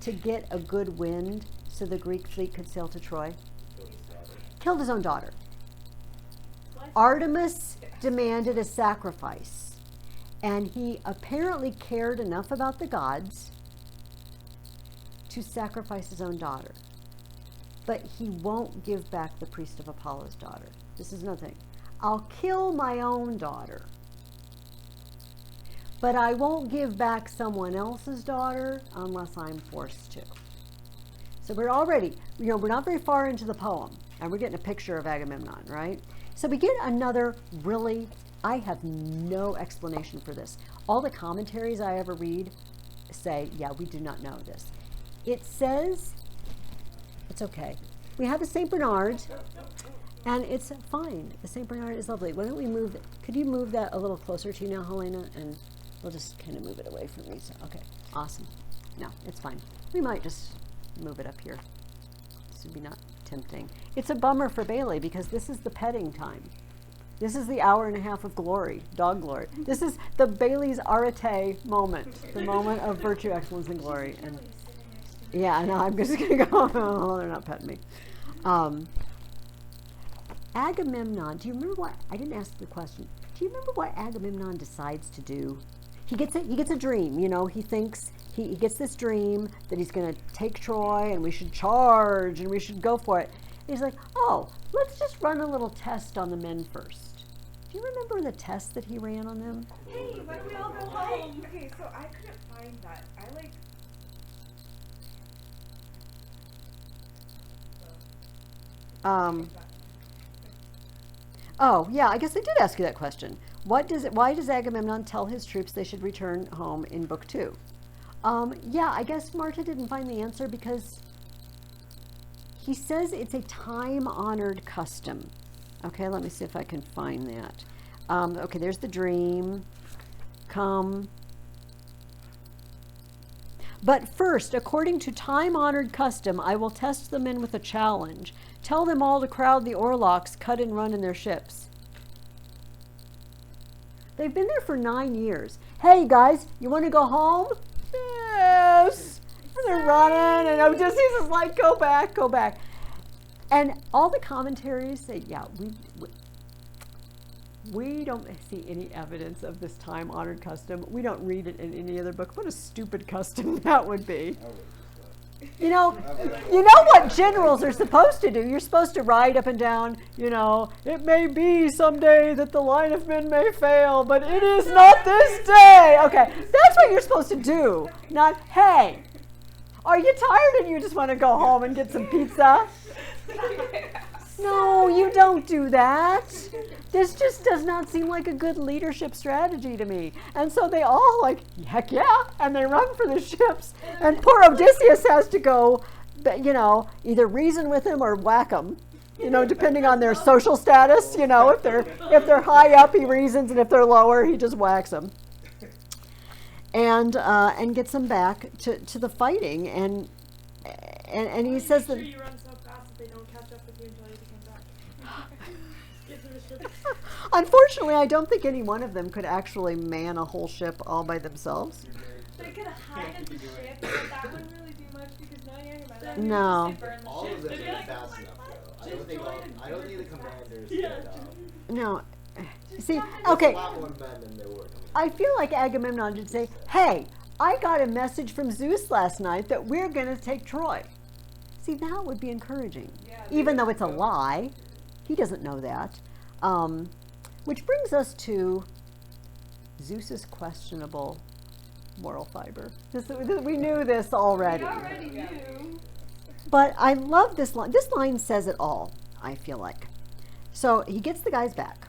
to get a good wind so the Greek fleet could sail to Troy? Killed his own daughter. Artemis demanded a sacrifice, and he apparently cared enough about the gods to sacrifice his own daughter. But he won't give back the priest of Apollo's daughter. This is nothing. I'll kill my own daughter, but I won't give back someone else's daughter unless I'm forced to. So we're already, we're not very far into the poem, and we're getting a picture of Agamemnon, right? So we get another really, I have no explanation for this. All the commentaries I ever read say, yeah, we do not know this. It says, it's okay. We have a St. Bernard, and it's fine. The St. Bernard is lovely. Why don't we move it? Could you move that a little closer to you now, Helena? And we'll just kind of move it away from me. So, okay, awesome. No, it's fine. We might just move it up here. This would be not tempting. It's a bummer for Bailey because this is the petting time. This is the hour and a half of glory, dog glory. This is the Bailey's arete moment, the moment of virtue, excellence, and glory. And yeah, I know. I'm just gonna go. Oh, they're not petting me. Agamemnon. Do you remember what? I didn't ask the question. Do you remember what Agamemnon decides to do? He gets a dream. He thinks he gets this dream that he's going to take Troy and we should charge and we should go for it. And he's like, oh, let's just run a little test on the men first. Do you remember the test that he ran on them? Hey, why don't we all go home? Okay, so I couldn't find that. Oh, yeah, I guess I did ask you that question. Why does Agamemnon tell his troops they should return home in book 2? Yeah, I guess Marta didn't find the answer because he says it's a time-honored custom. Okay, let me see if I can find that. Okay, there's the dream. Come. But first, according to time-honored custom, I will test the men with a challenge. Tell them all to crowd the oarlocks, cut and run in their ships. They've been there for 9 years. Hey guys, you want to go home? Yes. And they're running, and Odysseus is like, go back, go back. And all the commentaries say, yeah, we don't see any evidence of this time-honored custom. We don't read it in any other book. What a stupid custom that would be. You know what generals are supposed to do. You're supposed to ride up and down, it may be someday that the line of men may fail, but it is not this day. Okay, that's what you're supposed to do. Not, hey, are you tired and you just want to go home and get some pizza? No, you don't do that. This just does not seem like a good leadership strategy to me. And so they all like, heck yeah, and they run for the ships. And poor Odysseus has to go, either reason with him or whack him, depending on their social status. If they're high up, he reasons, and if they're lower, he just whacks them. And gets them back to the fighting. And he says that. You run so fast that they don't catch up with you until you come back. Get to the ship. Unfortunately, I don't think any one of them could actually man a whole ship all by themselves. They could hide at the ship, but that wouldn't really do much because now you're about that. No. All of them are fast enough, though. I don't think the commanders could. No. See, There's okay. a lot more men than there were. I feel like Agamemnon should say, hey, I got a message from Zeus last night that we're going to take Troy. See, that would be encouraging. Yeah, Even though it's a lie. He doesn't know that. Which brings us to Zeus's questionable moral fiber. We knew this already. We already knew. But I love this line. This line says it all, I feel like. So he gets the guys back.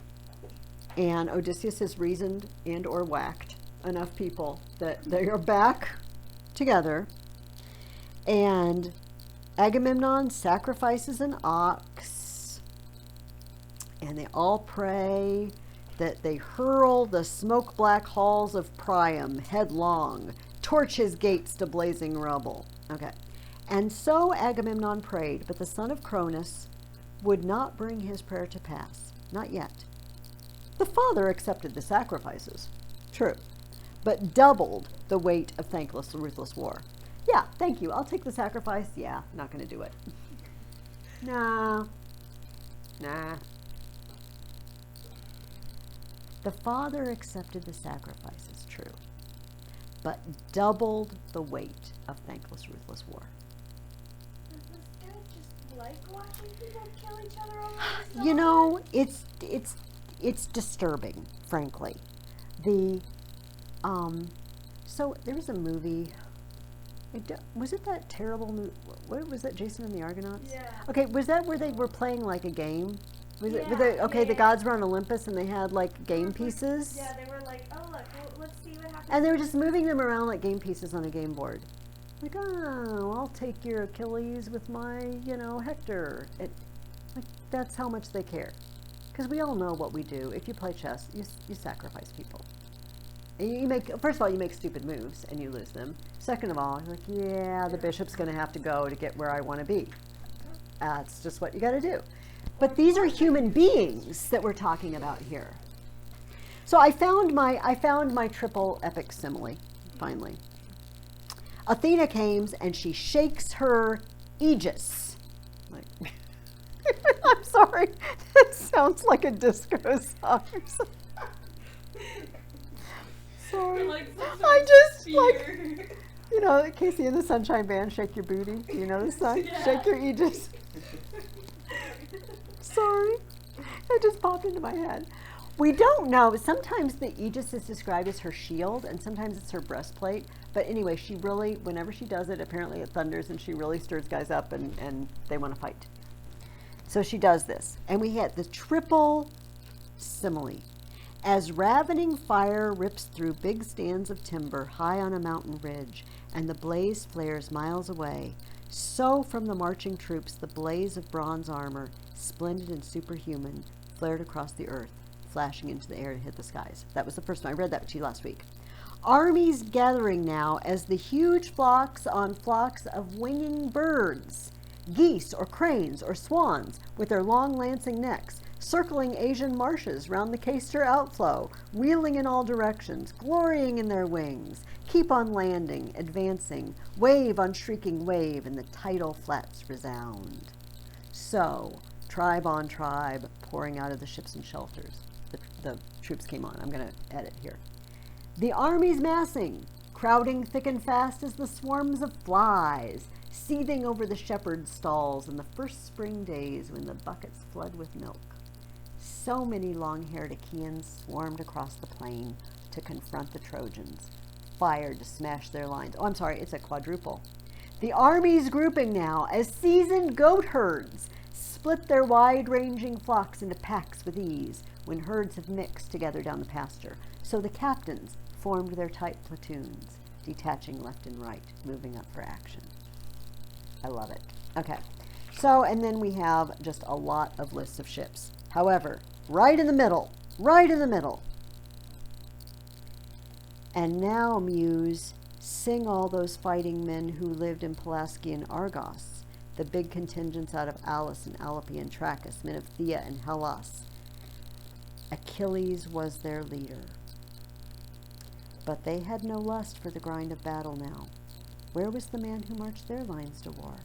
And Odysseus has reasoned and or whacked enough people that they are back together. And Agamemnon sacrifices an ox. And they all pray that they hurl the smoke-black halls of Priam headlong, torch his gates to blazing rubble. Okay. And so Agamemnon prayed, but the son of Cronus would not bring his prayer to pass. Not yet. The father accepted the sacrifices. True. But doubled the weight of thankless, ruthless war. Yeah, thank you. I'll take the sacrifice. Yeah, not going to do it. Nah. The father accepted the sacrifices, true, but doubled the weight of thankless, ruthless war. Does this guy just like watching people kill each other over this? It's disturbing, frankly. So there was a movie. Was it that terrible movie? What was that? Jason and the Argonauts? Yeah. Okay, was that where they were playing like a game? Was it? Yeah, The gods were on Olympus and they had like game pieces. Yeah, they were like, oh look, let's see what happens. And they were just moving them around like game pieces on a game board. Like, oh, I'll take your Achilles with my, Hector. That's how much they care. Because we all know what we do. If you play chess, you sacrifice people. And first of all, you make stupid moves and you lose them. Second of all, you're like, yeah, the bishop's going to have to go to get where I want to be. That's just what you got to do. But these are human beings that we're talking about here. So I found my triple epic simile, finally. Athena came and she shakes her aegis. Like, I'm sorry, that sounds like a disco song. Sorry. I just like, Casey and the Sunshine Band, Shake Your Booty. You know this song? Yeah. Shake Your Aegis. Sorry, it just popped into my head. We don't know. Sometimes the Aegis is described as her shield, and sometimes it's her breastplate. But anyway, she really, whenever she does it, apparently it thunders, and she really stirs guys up, and they want to fight. So she does this. And we had the triple simile. As ravening fire rips through big stands of timber high on a mountain ridge, and the blaze flares miles away, so from the marching troops the blaze of bronze armor, splendid and superhuman, flared across the earth, flashing into the air to hit the skies. That was the first one. I read that to you last week. Armies gathering now as the huge flocks on flocks of winging birds geese or cranes or swans with their long lancing necks, circling Asian marshes round the Caister outflow, wheeling in all directions, glorying in their wings, keep on landing, advancing, wave on shrieking wave, and the tidal flats resound. So, tribe on tribe, pouring out of the ships and shelters. The troops came on. I'm going to edit here. The armies massing, crowding thick and fast as the swarms of flies, seething over the shepherd's stalls in the first spring days when the buckets flood with milk. So many long-haired Achaeans swarmed across the plain to confront the Trojans, fired to smash their lines. Oh, I'm sorry, it's a quadruple. The armies grouping now as seasoned goat herds split their wide-ranging flocks into packs with ease when herds have mixed together down the pasture. So the captains formed their tight platoons, detaching left and right, moving up for action. I love it. Okay, so, and then we have just a lot of lists of ships. However, right in the middle, and now, Muse, sing all those fighting men who lived in Pelasgian Argos, the big contingents out of Alus and Alope and Trachis, men of Thea and Hellas. Achilles was their leader. But they had no lust for the grind of battle now. Where was the man who marched their lines to war?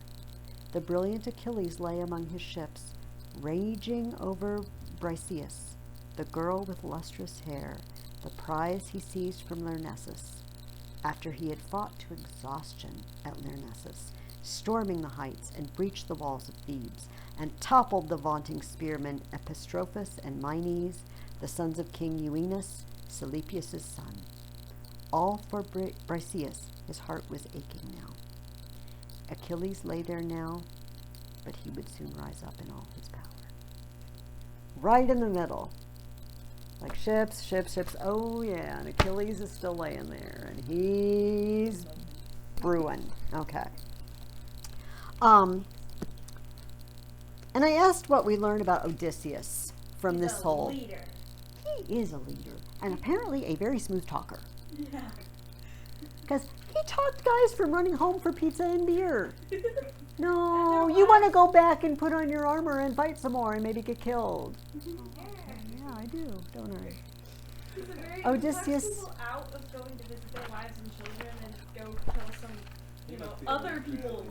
The brilliant Achilles lay among his ships, raging over Briseis, the girl with lustrous hair, the prize he seized from Lyrnessus, after he had fought to exhaustion at Lyrnessus, storming the heights and breached the walls of Thebes, and toppled the vaunting spearmen Epistrophus and Mines, the sons of King Euenus, Silipius' son. All for Briseis, his heart was aching now. Achilles lay there now, but he would soon rise up in all his power. Right in the middle. Like ships. Oh yeah, and Achilles is still laying there, and he's brewing. Okay. And I asked what we learned about Odysseus from this whole. Leader. He is a leader, and apparently a very smooth talker. Yeah. Because he talked guys from running home for pizza and beer. No, you want to go back and put on your armor and fight some more and maybe get killed. Yeah, I do, don't I? Odysseus. He people out of going to visit their wives and children and go kill some, other people.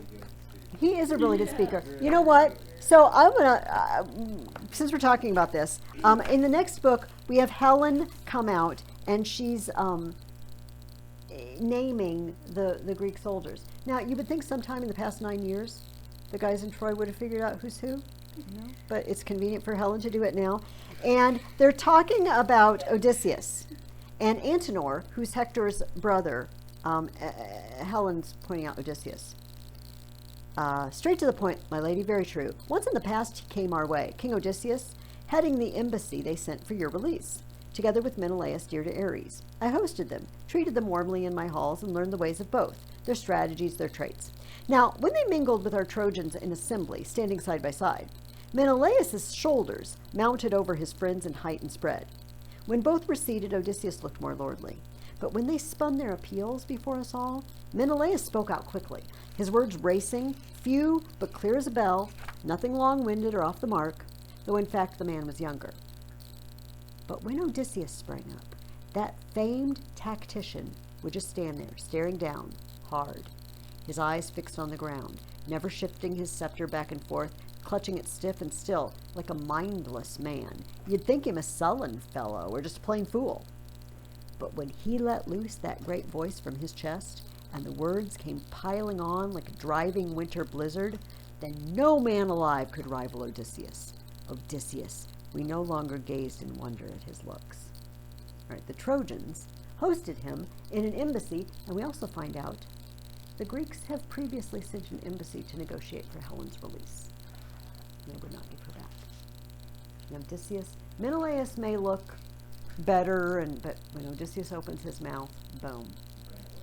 He is a really good speaker. You know what? So I'm gonna, since we're talking about this, in the next book we have Helen come out, and she's naming the Greek soldiers. Now you would think sometime in the past 9 years, the guys in Troy would have figured out who's who. No, but it's convenient for Helen to do it now. And they're talking about Odysseus and Antenor, who's Hector's brother. Helen's pointing out Odysseus. Straight to the point, my lady, very true. Once in the past he came our way, King Odysseus, heading the embassy they sent for your release, together with Menelaus dear to Ares. I hosted them, treated them warmly in my halls, and learned the ways of both, their strategies, their traits. Now, when they mingled with our Trojans in assembly, standing side by side, Menelaus' shoulders mounted over his friends in height and spread. When both were seated, Odysseus looked more lordly. But when they spun their appeals before us all, Menelaus spoke out quickly, his words racing, few but clear as a bell, nothing long-winded or off the mark, though in fact the man was younger. But when Odysseus sprang up, that famed tactician would just stand there, staring down, hard, his eyes fixed on the ground, never shifting his scepter back and forth, clutching it stiff and still, like a mindless man. You'd think him a sullen fellow or just a plain fool. But when he let loose that great voice from his chest, and the words came piling on like a driving winter blizzard, then no man alive could rival Odysseus. Odysseus, we no longer gazed in wonder at his looks. All right, the Trojans hosted him in an embassy, and we also find out the Greeks have previously sent an embassy to negotiate for Helen's release. They would not give her back. And Odysseus, Menelaus may look better, but when Odysseus opens his mouth, boom,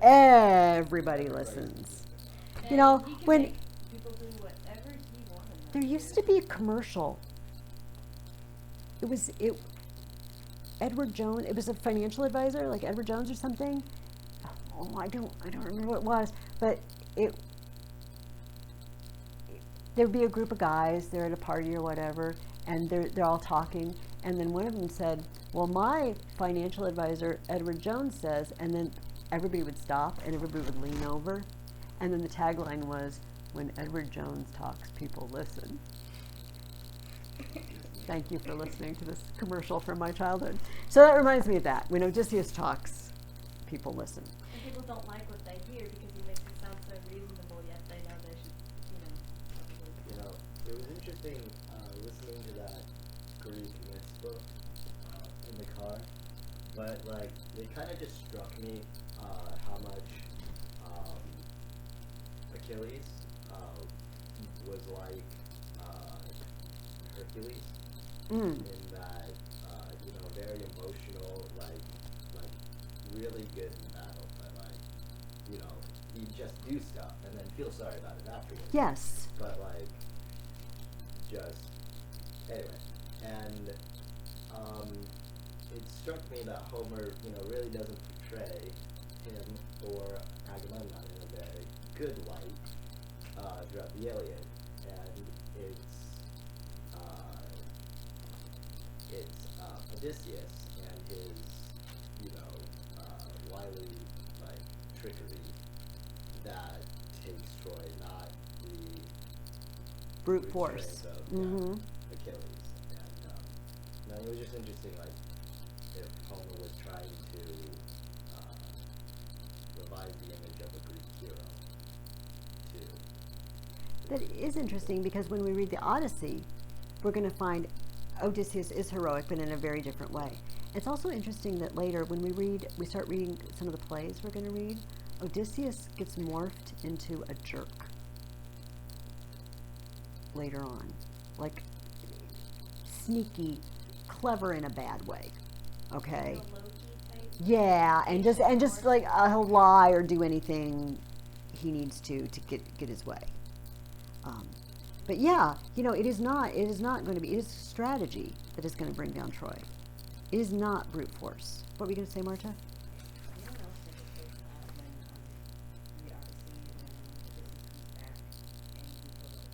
everybody listens. You know, when People do whatever he wanted. there used to be a commercial. Edward Jones. It was a financial advisor, like Edward Jones or something. Oh, I don't remember what it was, but there'd be a group of guys, they're at a party or whatever, and they're all talking, and then one of them said, well, my financial advisor, Edward Jones, says, and then everybody would stop and everybody would lean over, and then the tagline was, when Edward Jones talks, people listen. Thank you for listening to this commercial from my childhood. So that reminds me of that. When Odysseus talks, people listen. And people don't like what they hear because he makes it sound so reasonable, yet they know they should, You know, it was interesting listening to that Greek myths book in the car, but like it kind of just struck me how much Achilles was like Hercules in that very emotional, like really good in battle, but like he'd just do stuff and then feel sorry about it afterwards. Yes. But like just anyway, and it struck me that Homer really doesn't portray him or Agamemnon in a very good light throughout the Iliad, and it's Odysseus and his wily trickery that takes Troy, not the Brute force. Of Mm-hmm. Achilles. And it was just interesting, if Homer was trying to revive the image of a Greek hero, too. That is interesting because when we read the Odyssey, we're going to find Odysseus is heroic, but in a very different way. It's also interesting that later, when we start reading some of the plays we're going to read, Odysseus gets morphed into a jerk later on, like sneaky, clever in a bad way. Okay. Yeah, and just like he'll lie or do anything he needs to get his way. But yeah, it is not going to be. It is strategy that is going to bring down Troy. It is not brute force. What were you going to say, Marta? Anyone else think it takes when the Odyssey when Odysseus comes back and he goes up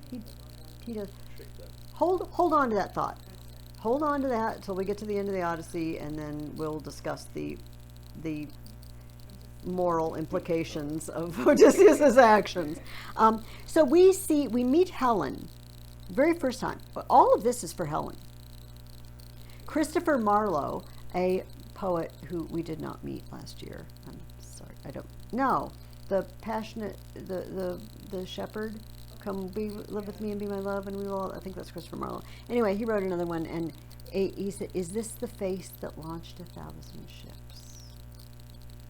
to He Jerusalem, basically, does. Trick them. Hold on to that thought. Hold on to that till we get to the end of the Odyssey, and then we'll discuss the moral implications of Odysseus' actions. So we meet Helen, very first time. All of this is for Helen. Christopher Marlowe, a poet who we did not meet last year. I'm sorry, I don't know. The passionate, the shepherd, come live with me and be my love, and we will. I think that's Christopher Marlowe. Anyway, he wrote another one, and he said, "Is this the face that launched 1,000 ships?"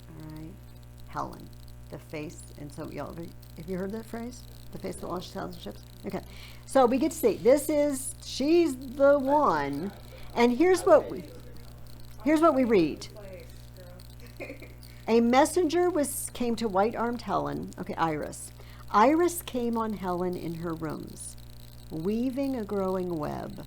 All right, Helen, the face, and so y'all, have you heard that phrase? The face that launched 1,000 ships. Okay, so we get to see she's the one, and here's what we read. A messenger came to white-armed Helen. Okay, Iris. Iris came on Helen in her rooms, weaving a growing web,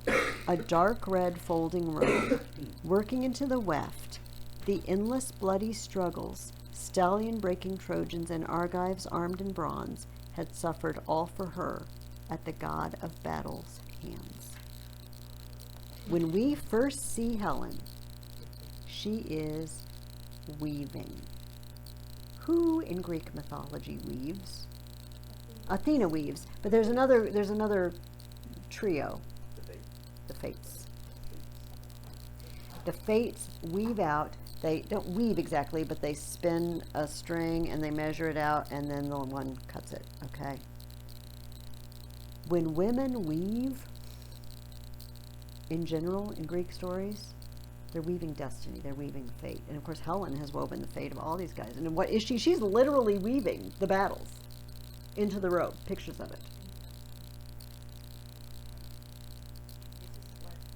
a dark red folding robe, working into the weft, the endless bloody struggles, stallion-breaking Trojans and Argives armed in bronze had suffered all for her at the god of battle's hands. When we first see Helen, she is weaving. Who in Greek mythology weaves? Athena weaves, but there's another trio, the Fates. The Fates weave out. They don't weave exactly, but they spin a string and they measure it out, and then the one cuts it. Okay. When women weave, in general, in Greek stories, they're weaving destiny. They're weaving fate, and of course, Helen has woven the fate of all these guys. And what is she? She's literally weaving the battles into the robe. Pictures of it.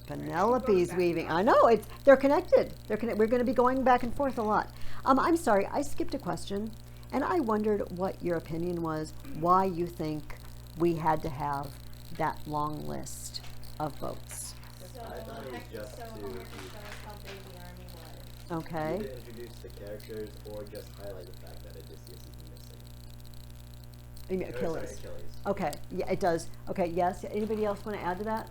Penelope's weaving. I know, they're connected. We're going to be going back and forth a lot. I'm sorry, I skipped a question, and I wondered what your opinion was, why you think we had to have that long list of boats. So, I thought it was just so to Homer can show us how big the army was. Okay. either introduce the characters or just highlight the fact that Odysseus is missing. You mean Or, sorry, Achilles. Achilles. Okay, yeah, it does. Okay, yes. Anybody else want to add to that?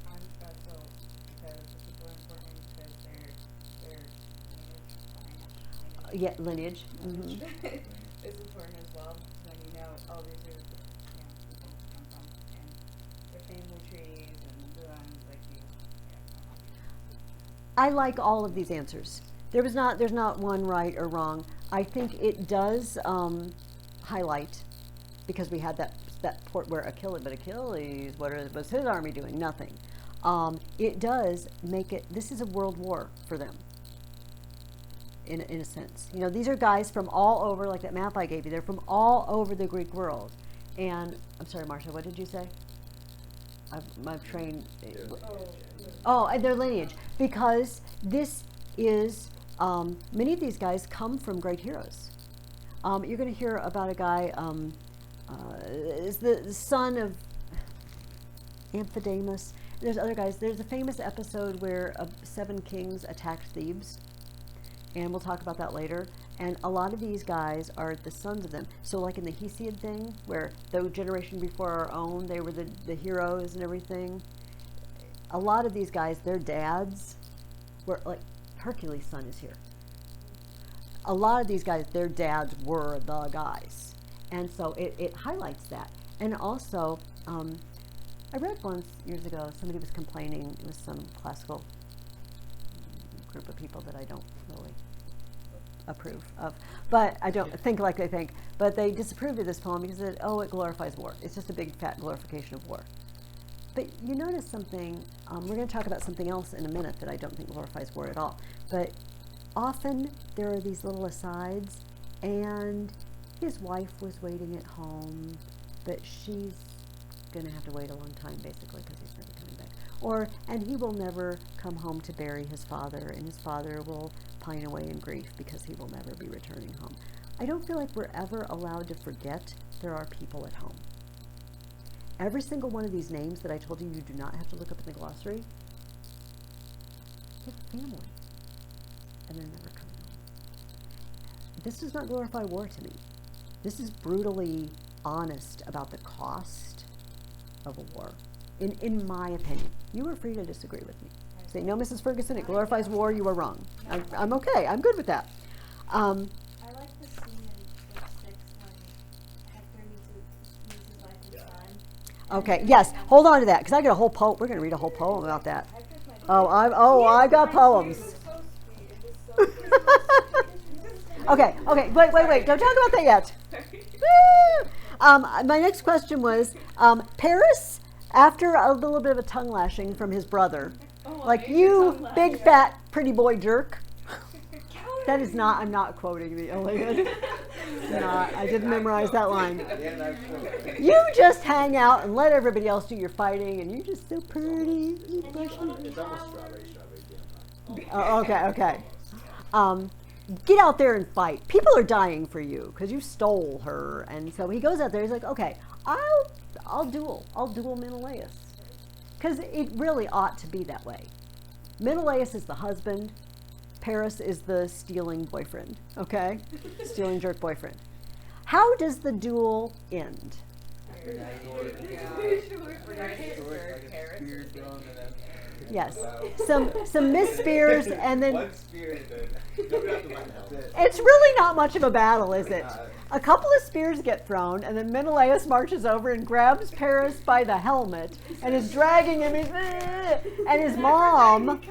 I'm special because the people are important because their lineage, Yeah, lineage. lineage is important as well. So then you know, oh, these are people come from, and their family trees and like you. I like all of these answers. There's not one right or wrong. I think it does highlight, because we had that port where Achilles, was his army doing? Nothing. It does make it. This is a world war for them. In a sense, these are guys from all over, like that map I gave you. They're from all over the Greek world. And I'm sorry, Marcia, what did you say? My train. Oh, and their lineage, because this is many of these guys come from great heroes. You're going to hear about a guy is the son of Amphidamus. There's other guys. There's a famous episode where 7 kings attacked Thebes, and we'll talk about that later. And a lot of these guys are the sons of them. So like in the Hesiod thing, where the generation before our own, they were the heroes and everything. A lot of these guys, their dads were, like, Hercules' son is here. A lot of these guys, their dads were the guys. And so it highlights that. And also, I read once years ago, somebody was complaining, it was some classical group of people that I don't really approve of, but I don't think like they think, but they disapproved of this poem because it glorifies war. It's just a big fat glorification of war. But you notice something, we're going to talk about something else in a minute that I don't think glorifies war at all, but often there are these little asides, and his wife was waiting at home, but she's going to have to wait a long time basically because he's never coming back. And he will never come home to bury his father, and his father will pine away in grief because he will never be returning home. I don't feel like we're ever allowed to forget there are people at home. Every single one of these names that I told you do not have to look up in the glossary, they have a family, and they're never coming home. This does not glorify war to me. This is brutally honest about the cost of a war, in my opinion. You are free to disagree with me. Say, no, Mrs. Ferguson, it glorifies war, you are wrong. I'm okay, I'm good with that. I like the scene in book 6 when Hector meets his wife and son. Okay, yes, hold on to that, because I got a whole poem. We're going to read a whole poem about that. I got poems. Okay, wait, don't talk about that yet. My next question was, Paris, after a little bit of a tongue lashing from his brother, like, you big fat pretty boy jerk. That is not, I'm not quoting the Iliad. I didn't memorize that line. You just hang out and let everybody else do your fighting, and you're just so pretty. It's almost strawberry jam. Okay. Get out there and fight. People are dying for you because you stole her. And so he goes out there. He's like, okay, I'll duel Menelaus, because it really ought to be that way. Menelaus is the husband. Paris is the stealing boyfriend. Okay, stealing jerk boyfriend. How does the duel end? Yes, some missed spears, and then it's really not much of a battle, is it? A couple of spears get thrown, and then Menelaus marches over and grabs Paris by the helmet and is dragging him. And his mom,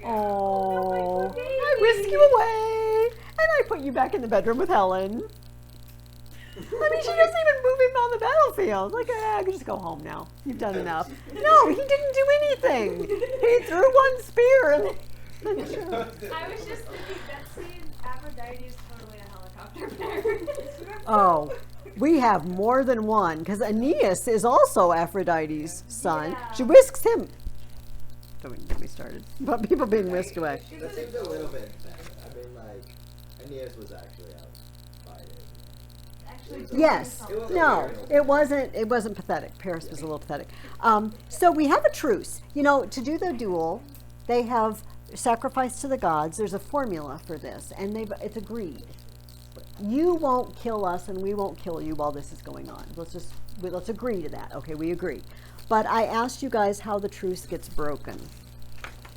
I whisk you away, and I put you back in the bedroom with Helen. I mean, she doesn't even move him on the battlefield. Like, I can just go home now. You've done enough. No, he didn't do anything. He threw one spear and I was just thinking that scene, Aphrodite is totally a helicopter parent. Oh, we have more than one, because Aeneas is also Aphrodite's son. Yeah. She whisks him. Don't even get me started about people being whisked away. That seems a little bit bad. I mean, like, Aeneas was actually out fighting. Yes. No, it wasn't pathetic. Paris was a little pathetic. So we have a truce. To do the duel, they have sacrifice to the gods. There's a formula for this, and it's agreed. you won't kill us and we won't kill you while this is going on. Let's agree to that. Okay, we agree. But I asked you guys how the truce gets broken.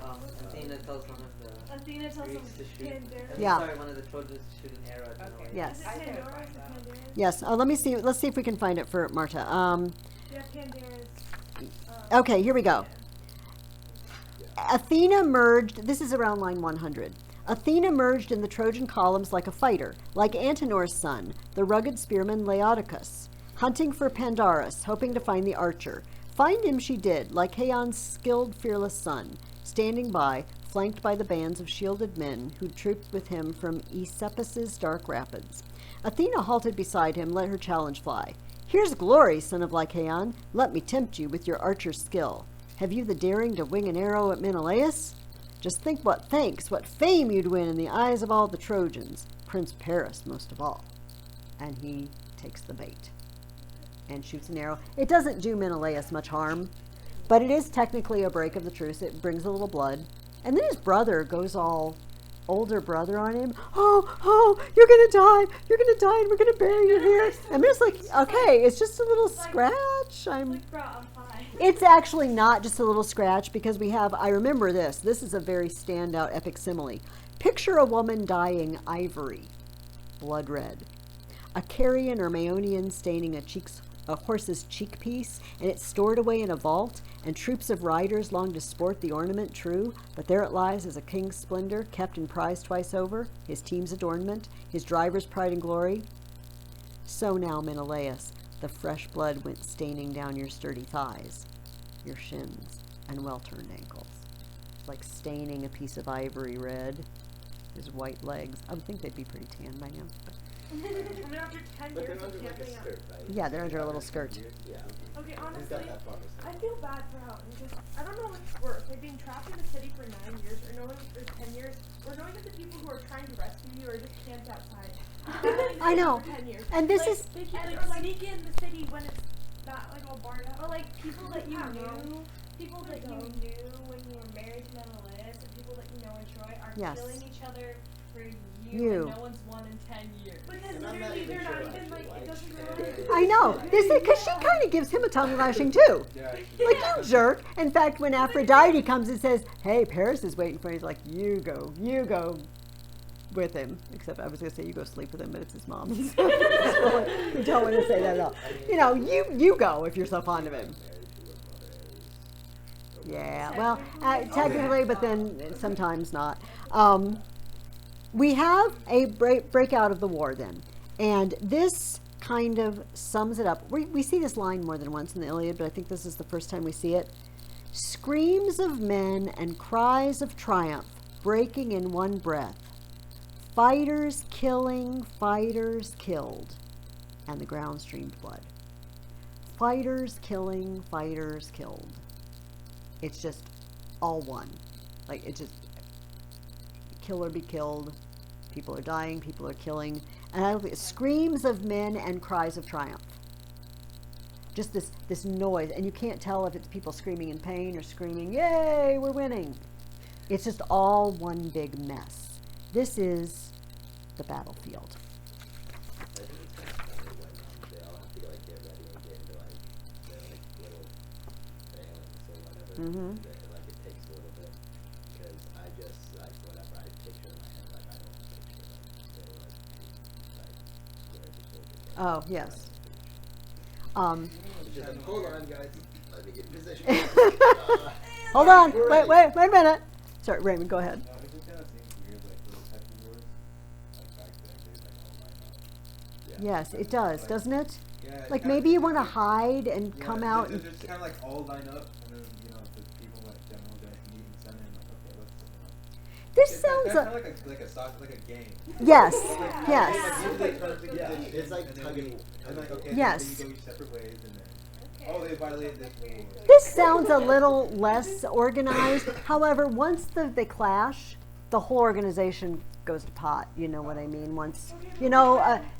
Athena tells one of the Athena tells Greeks them to shoot. Pandora. Yeah. Sorry, one of the Trojans to shoot an arrow at Okay. Yes. Is it I can Pandora? find Is it that. Pandora? Yes. Let me see. Let's see if we can find it for Marta. Yeah, Pandora's. Okay, here we go. Athena merged, this is around line 100. Athena merged in the Trojan columns like a fighter, like Antenor's son, the rugged spearman Laodocus, hunting for Pandarus, hoping to find the archer. Find him she did, like Haon's skilled, fearless son, standing by, flanked by the bands of shielded men who trooped with him from Aesepus's dark rapids. Athena halted beside him, let her challenge fly. Here's glory, son of Lycaon. Let me tempt you with your archer's skill. Have you the daring to wing an arrow at Menelaus? Just think what thanks, what fame you'd win in the eyes of all the Trojans, Prince Paris most of all. And he takes the bait and shoots an arrow. It doesn't do Menelaus much harm, but it is technically a break of the truce. It brings a little blood. And then his brother goes all older brother on him. Oh, you're gonna die, and we're gonna bury you here. I'm just like, okay, it's just a little scratch. Like, bro, I'm fine. It's actually not just a little scratch because we have, I remember this. This is a very standout epic simile. Picture a woman dyeing ivory, blood red. A Carian or Maeonian staining a horse's cheek piece, and it's stored away in a vault, and troops of riders long to sport the ornament, true, but there it lies as a king's splendor, kept and prized twice over, his team's adornment, his driver's pride and glory. So now, Menelaus, the fresh blood went staining down your sturdy thighs, your shins, and well-turned ankles, like staining a piece of ivory red. His white legs, I would think they'd be pretty tan by now. I mean, after 10 But years they're of under like a camping out. skirt, right? Yeah, they're under a little skirt. Yeah. Okay, Who's honestly, got that promise? I feel bad for Houghton because I don't know what's worse, like being trapped in a city for 9 years or knowing for 10 years, or knowing that the people who are trying to rescue you are just camped outside. I know. For 10 years. And this Like, is, they can't sneak in the city when it's not like all barred up. Or like people that you knew, people that you knew when you were married to Menelaus, and people that you know in Troy are Yes. killing each other for you, You. and no one's won in 10 years. Because And I'm not literally even they're sure not I even like, actually it doesn't like really. it. I know. This is because she kind of gives him a tongue lashing too. Yeah, Like, you jerk. In fact, when Aphrodite comes and says, hey, Paris is waiting for you, he's like, you go with him. Except I was going to say you go sleep with him, but it's his mom. So you don't want to say that at all. You know, you go if you're so fond of him. Yeah, well, technically, but then sometimes not. We have a breakout of the war then. And this kind of sums it up. We see this line more than once in the Iliad, but I think this is the first time we see it. Screams of men and cries of triumph breaking in one breath. Fighters killing, fighters killed. And the ground streamed blood. Fighters killing, fighters killed. It's just all one. Like, it's just kill or be killed. People are dying, people are killing. And I love it. Screams of men and cries of triumph. Just this noise. And you can't tell if it's people screaming in pain or screaming, yay, we're winning. It's just all one big mess. This is the battlefield. I think it's kind of funny when they all have to like get ready and get into like their like little phalanx or whatever. Mhm. Like it takes a little bit because I just like whatever I picture in my head, like I don't picture like they were like square to soldiers. Oh, yes. It's just like, hold on guys, let me get in position. Hold on. Wait a minute. Sorry, Raymond, go ahead. it just kind of seems weird, like those type of wars, like back then, they like all line up. Yeah. Yes, it does, doesn't it? Yeah, it's Like kinda- maybe you want to hide and yeah, come they're- out they're and just kind of like all line up, and then the people like general meet in the center, and like okay, let's. this It's sounds kind a, of like a soccer, like a game. yes, Like, yes. usually it turns into Yeah, position, it's like and then tugging- and like okay, Yes. then you go each separate ways, and then they violated this rule. This sounds a little less organized. However, once they clash, the whole organization goes to pot. You know what I mean? Once,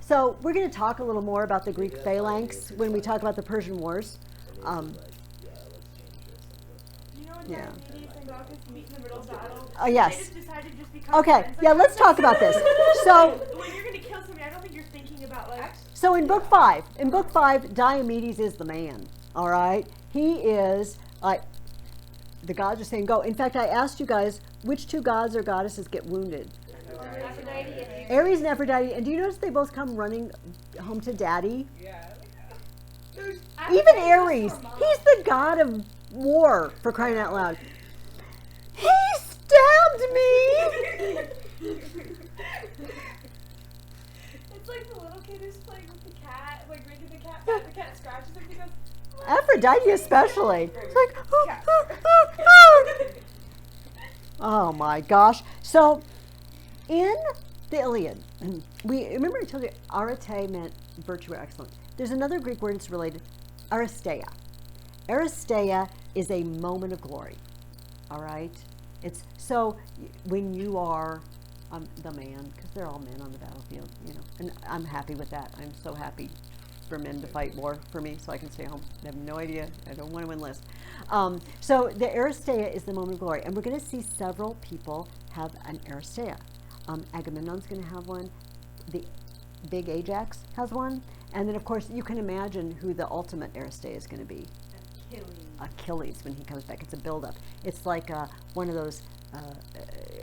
so we're going to talk a little more about the Greek Phalanx when we talk about the Persian Wars. And it's like, yeah, let's change this and let's you know when Yeah. Diomedes and Glaucus meet in the middle of battle? Oh, yes. They just decided to just become Okay, friends. yeah, let's talk about this. So, when you're gonna kill somebody, I don't think you're thinking about like. so in book 5, Diomedes is the man. All right, he is like the gods are saying go. In fact, I asked you guys which 2 gods or goddesses get wounded. Aphrodite and Ares and Aphrodite, and do you notice they both come running home to daddy? Yeah. Even Ares, he's the god of war, for crying out loud. He stabbed me! It's like the little kid who's playing with the cat, like making the cat mad. The cat scratches him because. Aphrodite especially. It's like, oh my gosh. So, in the Iliad, we remember I told you arete meant virtue or excellence. There's another Greek word that's related, aristeia. Aristeia is a moment of glory. All right? It's so when you are the man, because they're all men on the battlefield, you know, and I'm happy with that. I'm so happy for men to fight more for me so I can stay home. I have no idea. I don't want to enlist. So the aristeia is the moment of glory, and we're going to see several people have an aristeia. Agamemnon's going to have one. The big Ajax has one. And then, of course, you can imagine who the ultimate aristeia is going to be. Achilles when he comes back. It's a build-up. It's like one of those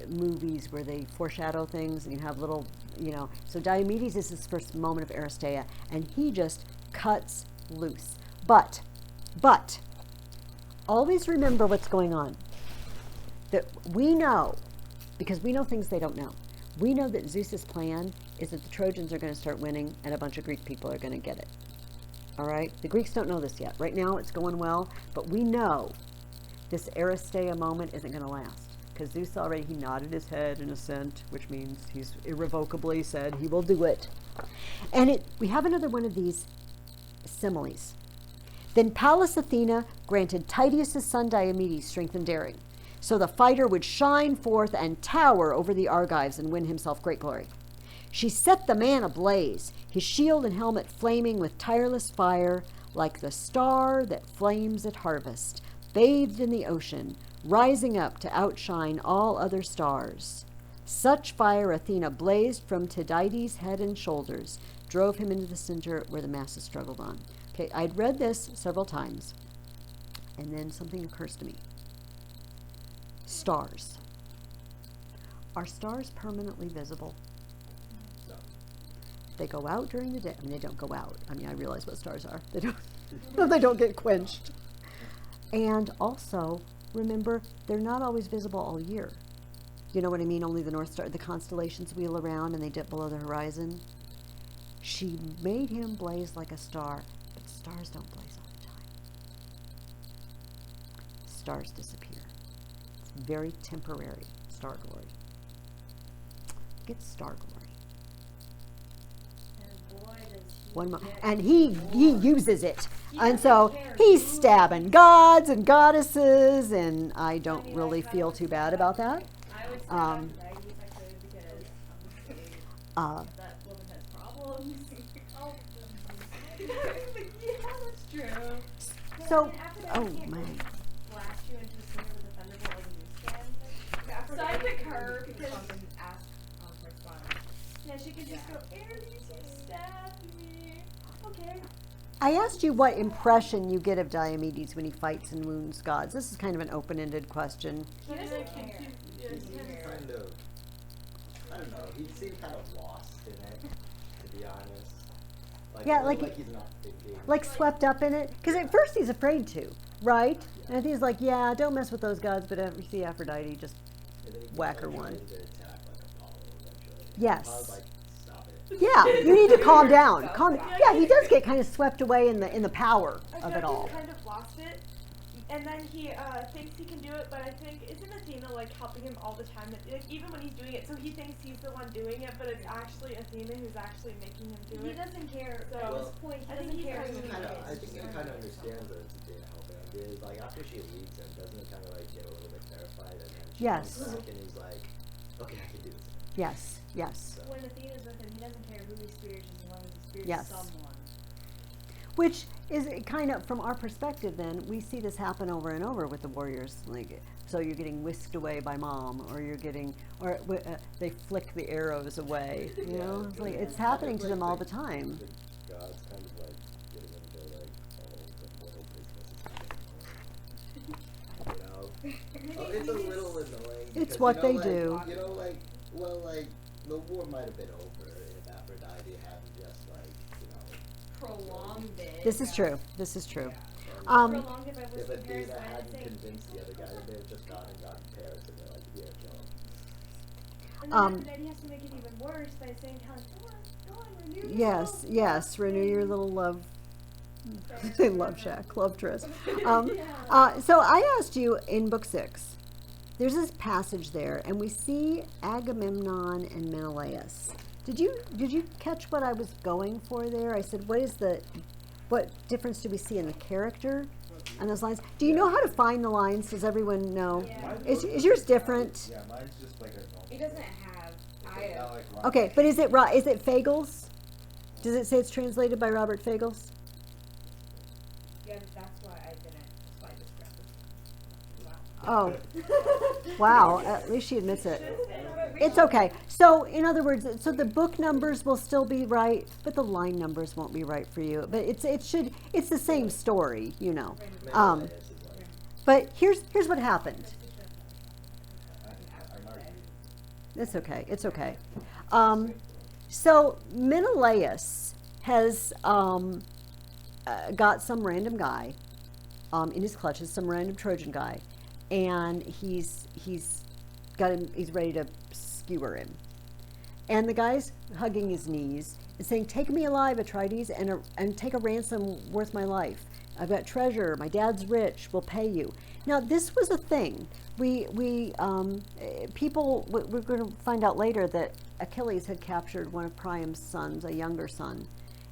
movies where they foreshadow things and you have little, you know. So Diomedes is his first moment of aristeia, and he just cuts loose. But, always remember what's going on. That we know, because we know things they don't know. We know that Zeus's plan is that the Trojans are going to start winning and a bunch of Greek people are going to get it. All right? The Greeks don't know this yet. Right now it's going well, but we know this aristeia moment isn't going to last. Because Zeus already, he nodded his head in assent, which means he's irrevocably said he will do it. And we have another one of these similes. Then Pallas Athena granted Tydeus' son Diomedes strength and daring, so the fighter would shine forth and tower over the Argives and win himself great glory. She set the man ablaze, his shield and helmet flaming with tireless fire, like the star that flames at harvest, bathed in the ocean, rising up to outshine all other stars. Such fire Athena blazed from Tydides' head and shoulders, drove him into the center where the masses struggled on. Okay, I'd read this several times, and then something occurs to me. Stars. Are stars permanently visible? So, They go out during the day. I mean, they don't go out. I mean, I realize what stars are. They don't. They don't get quenched. And also, remember, they're not always visible all year. You know what I mean? Only the North Star, the constellations wheel around and they dip below the horizon. She made him blaze like a star, but stars don't blaze all the time. Stars disappear. It's very temporary star glory. Get star glory. And boy, does he One get and he uses it, He and doesn't so care he's who stabbing gods and goddesses, and I don't really feel too bad about that. I would say Um, Aphrodite if I could, because obviously Uh, that woman has problems. Oh, Yeah, that's true. So, and after that, oh you can't my, really blast you into the center with a thunderbolt like Zeus can. So I pick her Because because something asked on her spine. yeah, she could just go, Aries, you stabbed me. Okay. I asked you what impression you get of Diomedes when he fights and wounds gods. This is kind of an open-ended question. He doesn't care. he's kind of, I don't know, he seemed kind of lost in it, to be honest. Yeah, it like looked he's not thinking. Like swept up in it, because at first he's afraid to, right? And I think he's like, yeah, don't mess with those gods. But if you see Aphrodite, just And then he whack her tried one. to attack like Apollo eventually. Yes. Apollo's like, stop it. yeah, you need to calm down. Yeah, he does get kind of swept away in the power I of feel it like all. he's kind of lost it, and then he thinks he can do it. But I think isn't Athena like helping him all the time? Like, even when he's doing it, so he thinks he's the one doing it, but it's actually Athena who's actually making him do He it. doesn't care. So- At this point, he I think doesn't he's care kind who of he Kinda, is. I He's think just he trying kind to of himself. understands that it's Athena helping him. Because like after she leaves him, doesn't he kind of like get a little bit terrified, and then she Yes. comes back and he's like, okay, I can do this. Yes, yes. So, When Athena's with him, he doesn't care who he spears as long as he spears Yes. someone. Which is kind of, from our perspective then, we see this happen over and over with the warriors. Like, so you're getting whisked away by mom, or you're getting, or they flick the arrows away. You know, it's like it's happening to them all the time. The gods kind of like getting into like all the mortal business. You know, it's a little annoying. It's because, what you know, they like, do. You know, like, well, like the war might have been over if Aphrodite hadn't just like, you know, Prolonged it. This is true. This is true. Prolonged it by if whispering Paris Athena by hadn't saying. convinced the other guy, they would have just gone and gotten Paris, and they're like, here, kill him. And then Aphrodite has to make it even worse by saying, Helen, go on, renew your Yes, love." yes. Renew your little love. Sorry, Say love shack, love tryst. So I asked you in book 6. There's this passage there, and we see Agamemnon and Menelaus. Did you catch what I was going for there? I said, what difference do we see in the character on those lines? Do you know how to find the lines? Does everyone know? Yeah. Mine's Is yours different? Yeah, mine's just like a normal. He doesn't have. It's not like Ron. Okay, but is it Fagles? Does it say it's translated by Robert Fagles? Yeah, that's why I didn't. That's why I just grabbed this. Oh, wow. At least she admits it. It's okay. So, in other words, so the book numbers will still be right, but the line numbers won't be right for you. But it's the same story, you know. Menelaus is like, But here's what happened. I'm not reading. It's okay. It's okay. So Menelaus has got some random guy in his clutches, some random Trojan guy, and he's got him. He's ready to skewer him. And the guy's hugging his knees and saying, "Take me alive, Atrides, and take a ransom worth my life. I've got treasure. My dad's rich. We'll pay you." Now, this was a thing. We're going to find out later that Achilles had captured one of Priam's sons, a younger son,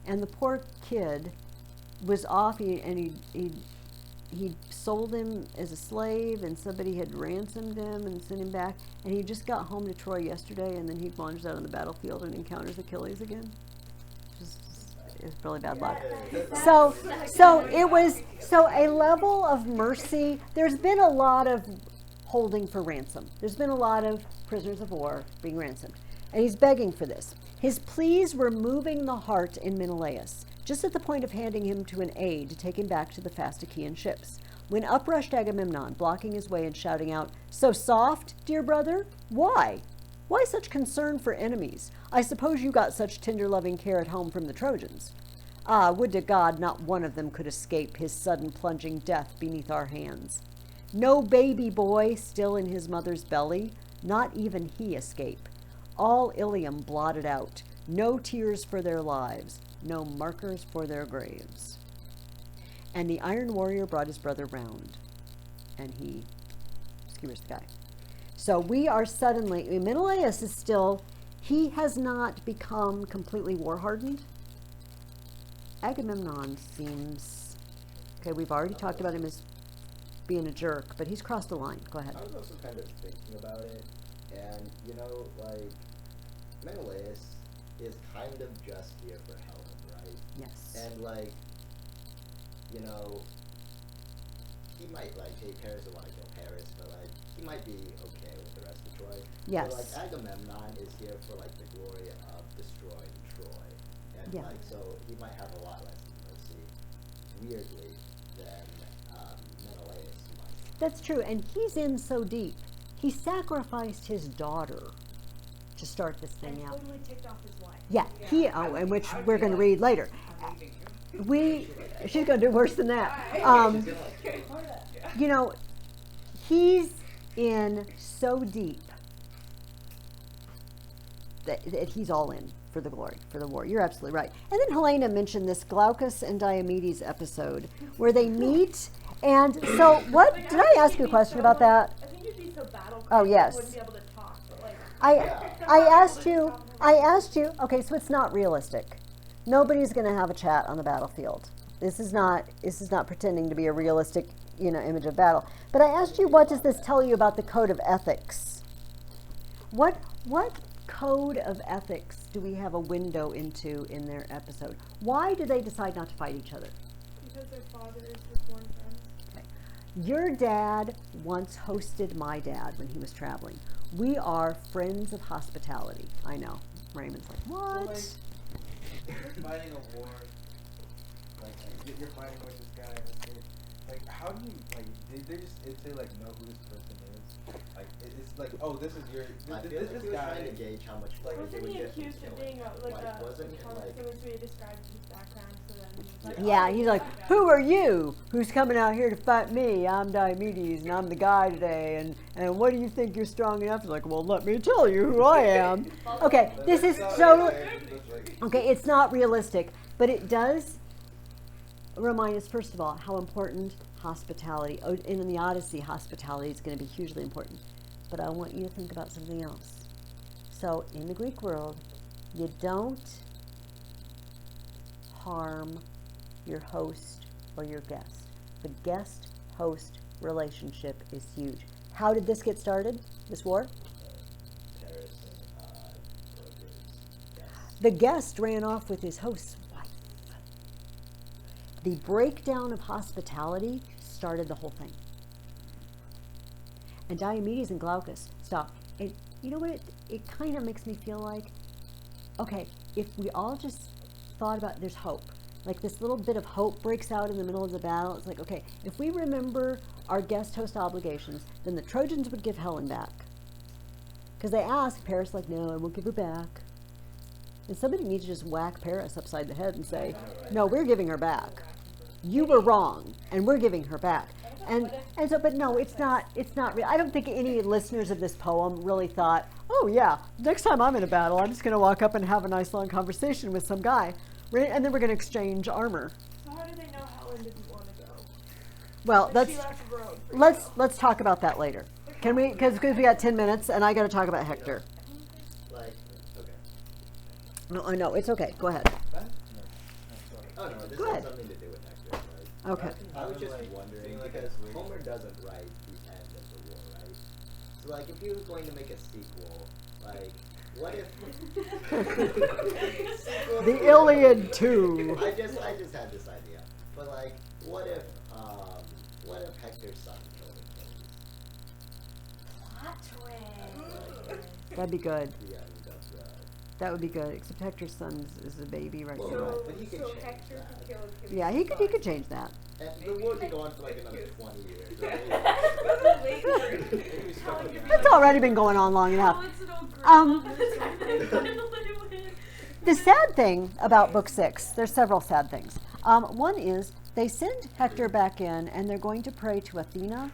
and the poor kid was off, and he sold him as a slave, and somebody had ransomed him and sent him back, and he just got home to Troy yesterday, and then he plunged out on the battlefield and encounters Achilles again. It's really bad luck. So it was a level of mercy. There's been a lot of holding for ransom. There's been a lot of prisoners of war being ransomed, and he's begging for this. His pleas were moving the heart in Menelaus, just at the point of handing him to an aide to take him back to the fast Achaean ships, when up rushed Agamemnon, blocking his way and shouting out, "So soft, dear brother? Why? Why such concern for enemies? I suppose you got such tender loving care at home from the Trojans. Ah, would to God not one of them could escape his sudden plunging death beneath our hands. No baby boy still in his mother's belly, not even he escape. All Ilium blotted out, no tears for their lives, no markers for their graves." And the Iron Warrior brought his brother round, and he skewers the guy. So we are suddenly, Menelaus is still, he has not become completely war-hardened. Agamemnon seems, okay, we've already talked about him as being a jerk, but he's crossed the line. Go ahead. I was also kind of thinking about it, and you know, like Menelaus is kind of just here for Helen, right? Yes. And like, you know, he might like hate Paris and want to kill Paris, but like he might be okay with the rest of Troy. Yes. But like Agamemnon is here for like the glory of destroying Troy, and Yeah. like so he might have a lot less mercy, weirdly, than Menelaus might. That's true, and he's in so deep. He sacrificed his daughter to start this thing And out. totally ticked off his wife. Yeah, and which we're going to read later. She's going to do worse than that. You know, he's in so deep that he's all in for the glory, for the war. You're absolutely right. And then Helena mentioned this Glaucus and Diomedes episode where they meet. And so, what did I ask you a question about that? I think you'd be so battle Oh, crazy yes. you wouldn't be able to talk. But like, I asked you, okay, so it's not realistic. Nobody's going to have a chat on the battlefield. This is not pretending to be a realistic, image of battle. But I asked you, what does this tell you about the code of ethics? What code of ethics do we have a window into in their episode? Why do they decide not to fight each other? Because their fathers were born friends. Okay. Your dad once hosted my dad when he was traveling. We are friends of hospitality. I know. Raymond's like, what? So, like, you're fighting a war. Like, you're fighting with this guy. Okay. Like, how do you, like, they just say, like, know who this person is? Like, it's like, oh, this is your, I feel this like he was guy. trying to gauge how much flight they Wasn't would he get from accused of killing. being a wasn't it like someone's way described his background, so then he was like, Yeah, oh, he's this like, guy. who are you? Who's coming out here to fight me? I'm Diomedes, and I'm the guy today. And what do you think you're strong enough? He's like, well, let me tell you who I am. Okay, this is so. Okay, it's not realistic, but it does remind us, first of all, how important hospitality. In the Odyssey, hospitality is going to be hugely important. But I want you to think about something else. So, in the Greek world, you don't harm your host or your guest. The guest-host relationship is huge. How did this get started, this war? Paris and Trojans, yes. The guest ran off with his host's wife. The breakdown of hospitality started the whole thing. And Diomedes and Glaucus stop. And you know what it kind of makes me feel like? Okay, if we all just thought about, there's hope. Like this little bit of hope breaks out in the middle of the battle. It's like, okay, if we remember our guest host obligations, then the Trojans would give Helen back. Because they asked, Paris like, no, I won't give her back. And somebody needs to just whack Paris upside the head and say, no, we're giving her back. You were wrong, and we're giving her back. And so, but no, it's not real. I don't think any listeners of this poem really thought, oh yeah, next time I'm in a battle, I'm just going to walk up and have a nice long conversation with some guy, right? And then we're going to exchange armor. So how do they know Helen didn't want to go? Well, Like, she left road for let's talk about that later. Can we? Because we got 10 minutes, and I got to talk about Hector. Like, okay. No, I know it's okay. Go ahead. Oh no, this Go has ahead. something to do with Hector. Like, Okay. I was just Like, wondering being like because a Swede. Homer doesn't write the end of the war, right? So like, if he was going to make a sequel, like, what if The Iliad 2. I just had this idea, but like, what if Hector's son killed Achilles? Plot twist. That'd be good. The end of the. That would be good. Except Hector's son is a baby right Well, now. right, but he could change Hector that. could kill Achilles. Yeah, he could change that. And the war could go on for like another 20 years, right? Maybe start with It's already been going on long enough. The sad thing about book 6, there's several sad things. One is they send Hector back in, and they're going to pray to Athena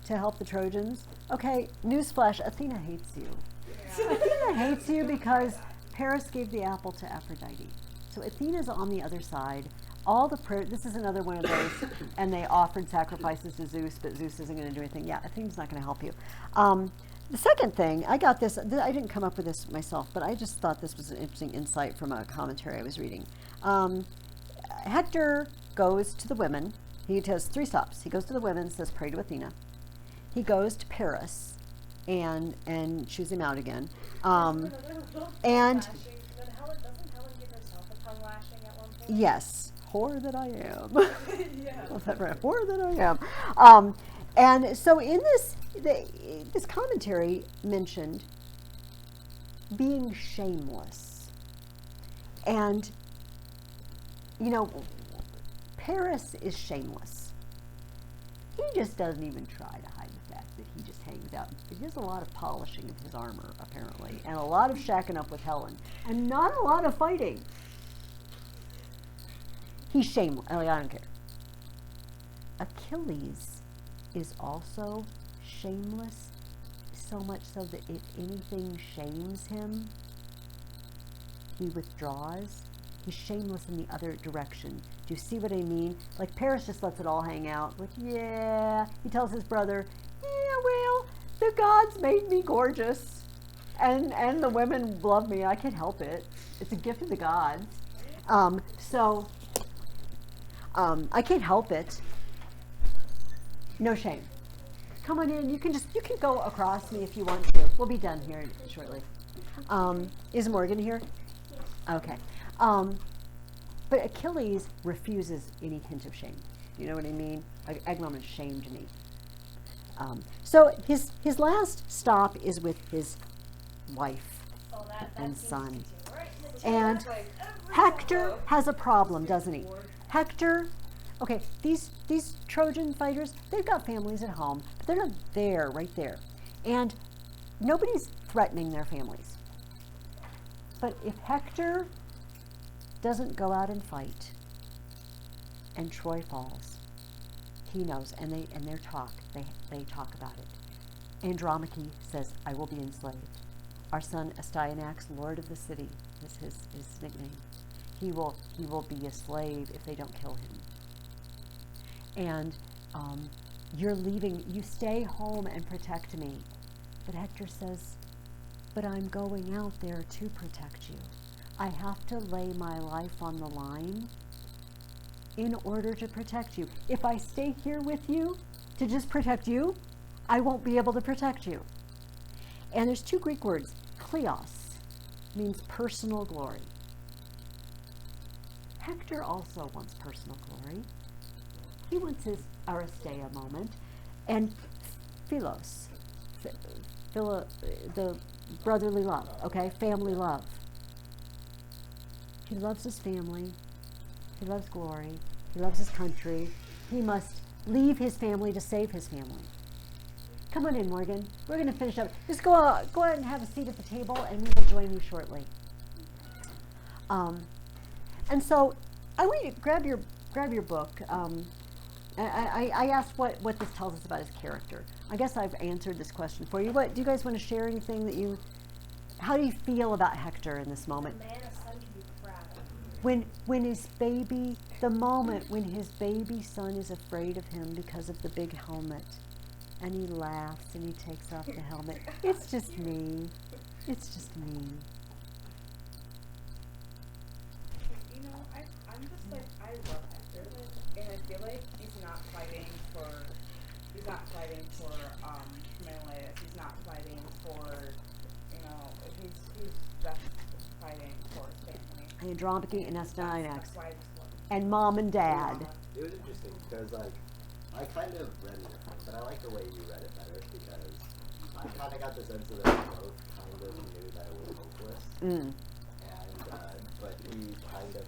to help the Trojans. Okay, newsflash: Athena hates you. Athena hates you because Paris gave the apple to Aphrodite. So Athena's on the other side. All the this is another one of those, and they offered sacrifices to Zeus, but Zeus isn't going to do anything. Yeah, Athena's not going to help you. The second thing, I got this, I didn't come up with this myself, but I just thought this was an interesting insight from a commentary I was reading. Hector goes to the women. He does 3 stops. He goes to the women, says, pray to Athena. He goes to Paris and chews him out again. And Then doesn't Helen give herself a tongue lashing at one point? yes, whore that I am. Yeah. Love that, right? Whore that I am. And so in this commentary mentioned being shameless. And, you know, Paris is shameless. He just doesn't even try to hide the fact that he just hangs out. He does a lot of polishing of his armor, apparently, and a lot of shacking up with Helen, and not a lot of fighting. He's shameless. I don't care. Achilles is also shameless, so much so that if anything shames him, he withdraws. He's shameless in the other direction. Do you see what I mean? Like Paris just lets it all hang out. Like, yeah, he tells his brother, yeah, well, the gods made me gorgeous, and the women love me. I can't help it. It's a gift of the gods. I can't help it. No shame. Come on in. You can go across me if you want to. We'll be done here shortly. Is Morgan here? Okay. But Achilles refuses any hint of shame. You know what I mean? Agamemnon shamed me. So his last stop is with his wife Oh, that and seems son. to continue, right? And That's like every Hector solo. has a problem, doesn't he? Hector, okay, these Trojan fighters, they've got families at home, but they're not there, right there. And nobody's threatening their families. But if Hector doesn't go out and fight, and Troy falls, he knows, and they talk about it. Andromache says, "I will be enslaved." Our son Astyanax, Lord of the City, is his nickname. He will be a slave if they don't kill him. And you're leaving. You stay home and protect me. But Hector says, "But I'm going out there to protect you. I have to lay my life on the line in order to protect you. If I stay here with you to just protect you, I won't be able to protect you." And there's two Greek words. Kleos means personal glory. Hector also wants personal glory. He wants his Aristeia moment. And philos, the brotherly love, okay, family love. He loves his family. He loves glory. He loves his country. He must leave his family to save his family. Come on in, Morgan. We're going to finish up. Just go ahead and have a seat at the table, and we will join you shortly. And so, I want you to grab your book. I asked what this tells us about his character. I guess I've answered this question for you. What do you guys want to share? Anything that you? How do you feel about Hector in this moment? A man a son can be proud of. When his baby, the moment when his baby son is afraid of him because of the big helmet, and he laughs and he takes off the helmet. It's just me. It's just me. You know, I'm just like, I love Hector, and I feel like he's not fighting for Menelaus. He's not fighting for, you know, he's just fighting for his family. Andromache and Astyanax. That's why I just love him. And mom and dad. It was interesting because, like, I kind of read it different, but I like the way you read it better because I kind of got the sense that they both kind of knew that it was hopeless. And, but he kind of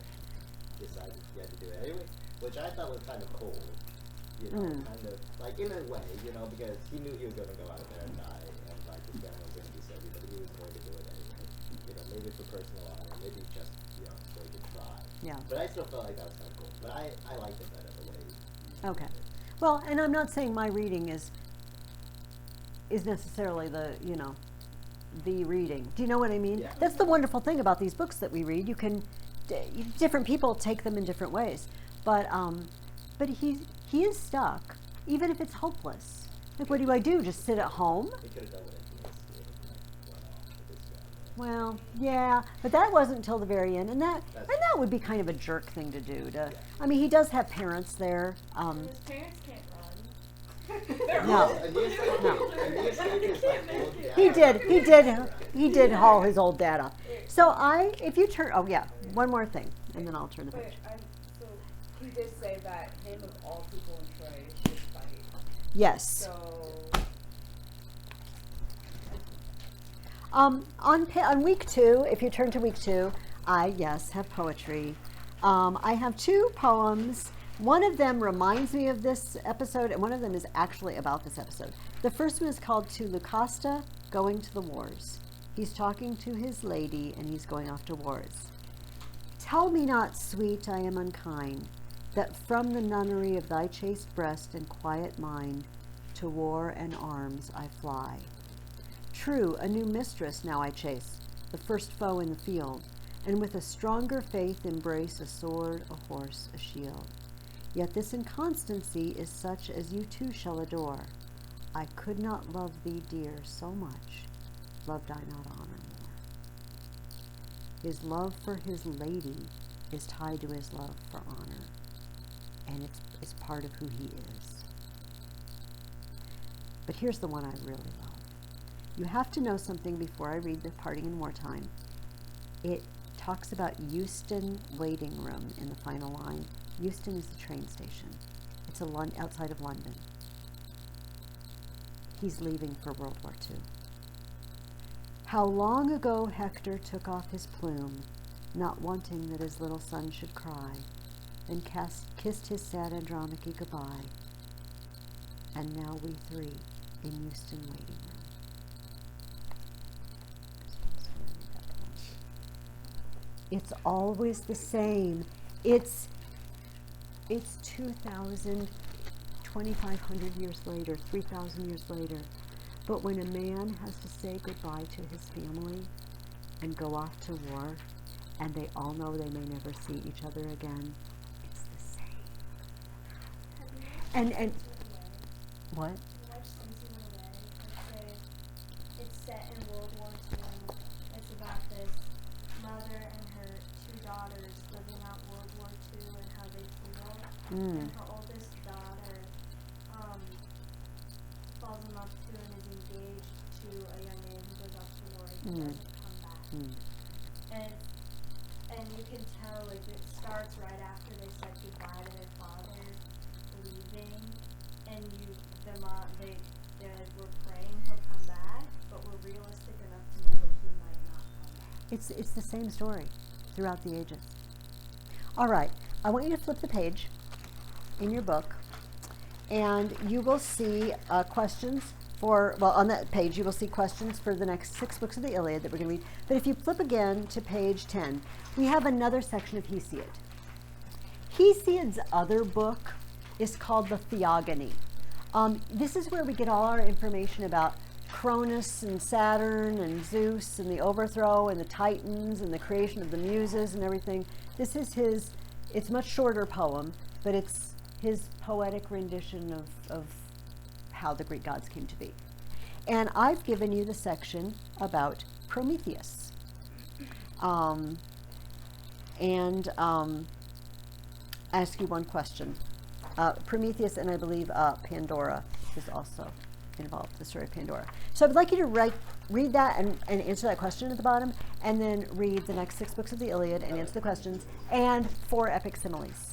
decided he had to do it anyway, which I thought was kind of cool. You know, kind of, like, in a way, you know, because he knew he was going to go out there and die, and, like, his family was going to be saved, but he was going to do it anyway. You know, maybe for personal honor, maybe just, you know, so he could try. Yeah. But I still felt like that was kind of cool. But I liked it better the way you Okay. did it. Well, and I'm not saying my reading is necessarily the reading. Do you know what I mean? Yeah. That's the wonderful thing about these books that we read. You can different people take them in different ways, but he is stuck, even if it's hopeless. Like, what do I do? Just sit at home? He could have done what Achilles did and, like, run off with his family. Well, yeah, but that wasn't until the very end, and that would be kind of a jerk thing to do. I mean, he does have parents there. His parents can't run. No. Aeneas gave his, like, old dad. He did haul his old dad off. So if you turn, one more thing, and then I'll turn the But page. so he did say that him of all people in Troy should fight. Yes. So On week 2, if you turn to week 2, I have poetry. I have 2 poems. One of them reminds me of this episode, and one of them is actually about this episode. The first one is called To Lucasta, Going to the Wars. He's talking to his lady, and he's going off to wars. Tell me not, sweet, I am unkind, that from the nunnery of thy chaste breast and quiet mind to war and arms I fly. True, a new mistress now I chase, the first foe in the field, and with a stronger faith embrace a sword, a horse, a shield. Yet this inconstancy is such as you too shall adore. I could not love thee, dear, so much, loved I not honor more. His love for his lady is tied to his love for honor, and it's part of who he is. But here's the one I really love. You have to know something before I read the Parting in Wartime. It talks about Euston waiting room in the final line. Euston is the train station. It's outside of London. He's leaving for World War II. How long ago Hector took off his plume, not wanting that his little son should cry, then kissed his sad Andromache goodbye. And now we three in Euston waiting room. It's always the same. It's 2,000, 2,500 years later, 3,000 years later. But when a man has to say goodbye to his family and go off to war, and they all know they may never see each other again, it's the same. And what? It's set in World War II. It's about this mother and her two daughters living out World War II and how they feel. And her oldest daughter falls in love too and is engaged to a young man who goes off to war and he doesn't come back. And you can tell, like, it starts right after they said goodbye to their father leaving, and they like, we're praying he'll come back, but we're realistic enough to know that he might not come back. It's the same story throughout the ages. All right, I want you to flip the page in your book, and you will see questions on that page you will see questions for the next 6 books of the Iliad that we're going to read. But if you flip again to page 10, we have another section of Hesiod. Hesiod's other book is called the Theogony. This is where we get all our information about Cronus and Saturn and Zeus and the overthrow and the Titans and the creation of the Muses and everything. This is it's a much shorter poem, but it's his poetic rendition of how the Greek gods came to be. And I've given you the section about Prometheus. Ask you one question. Prometheus and I believe Pandora is also involved, the story of Pandora. So I would like you to read that and answer that question at the bottom, and then read the next 6 books of the Iliad and answer the questions, and 4 epic similes.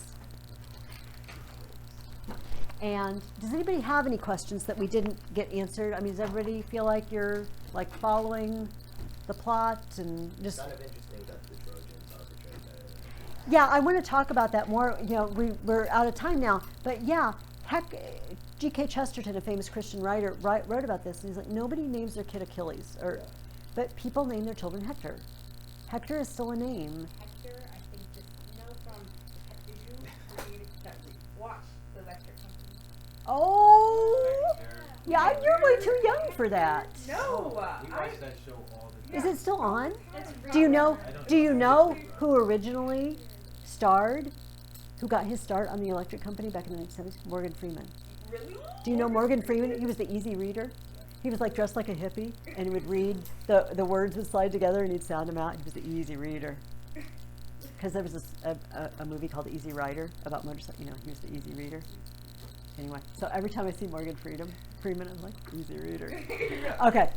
And does anybody have any questions that we didn't get answered? I mean, does everybody feel like you're following the plot and just? It's kind of interesting that the Trojans are portrayed better than Yeah, I want to talk about that more. We're out of time now, but yeah, G.K. Chesterton, a famous Christian writer, wrote about this, and he's like, nobody names their kid Achilles, but people name their children Hector. Hector is still a name. Hector, I think just, from the visual that we watched the electric company. Oh, yeah, you're way too young for that. No, We watch that show all the time. Is it still on? It's Do you know? I don't Do you know. know who originally starred? Who got his start on the electric company back in the 1970s? Morgan Freeman. Really? Do you know Morgan Freeman? He was the easy reader. He was like dressed like a hippie, and he would read the words would slide together, and he'd sound them out. He was the easy reader. Because there was a movie called Easy Rider about motorcycle. He was the easy reader. Anyway, so every time I see Morgan Freeman, I'm like, easy reader. Okay.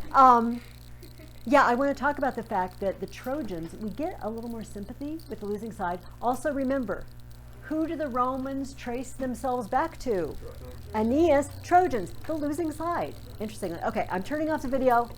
Yeah, I want to talk about the fact that the Trojans, we get a little more sympathy with the losing side. Also remember, who do the Romans trace themselves back to? Aeneas, Trojans, the losing side. Interestingly. Okay, I'm turning off the video.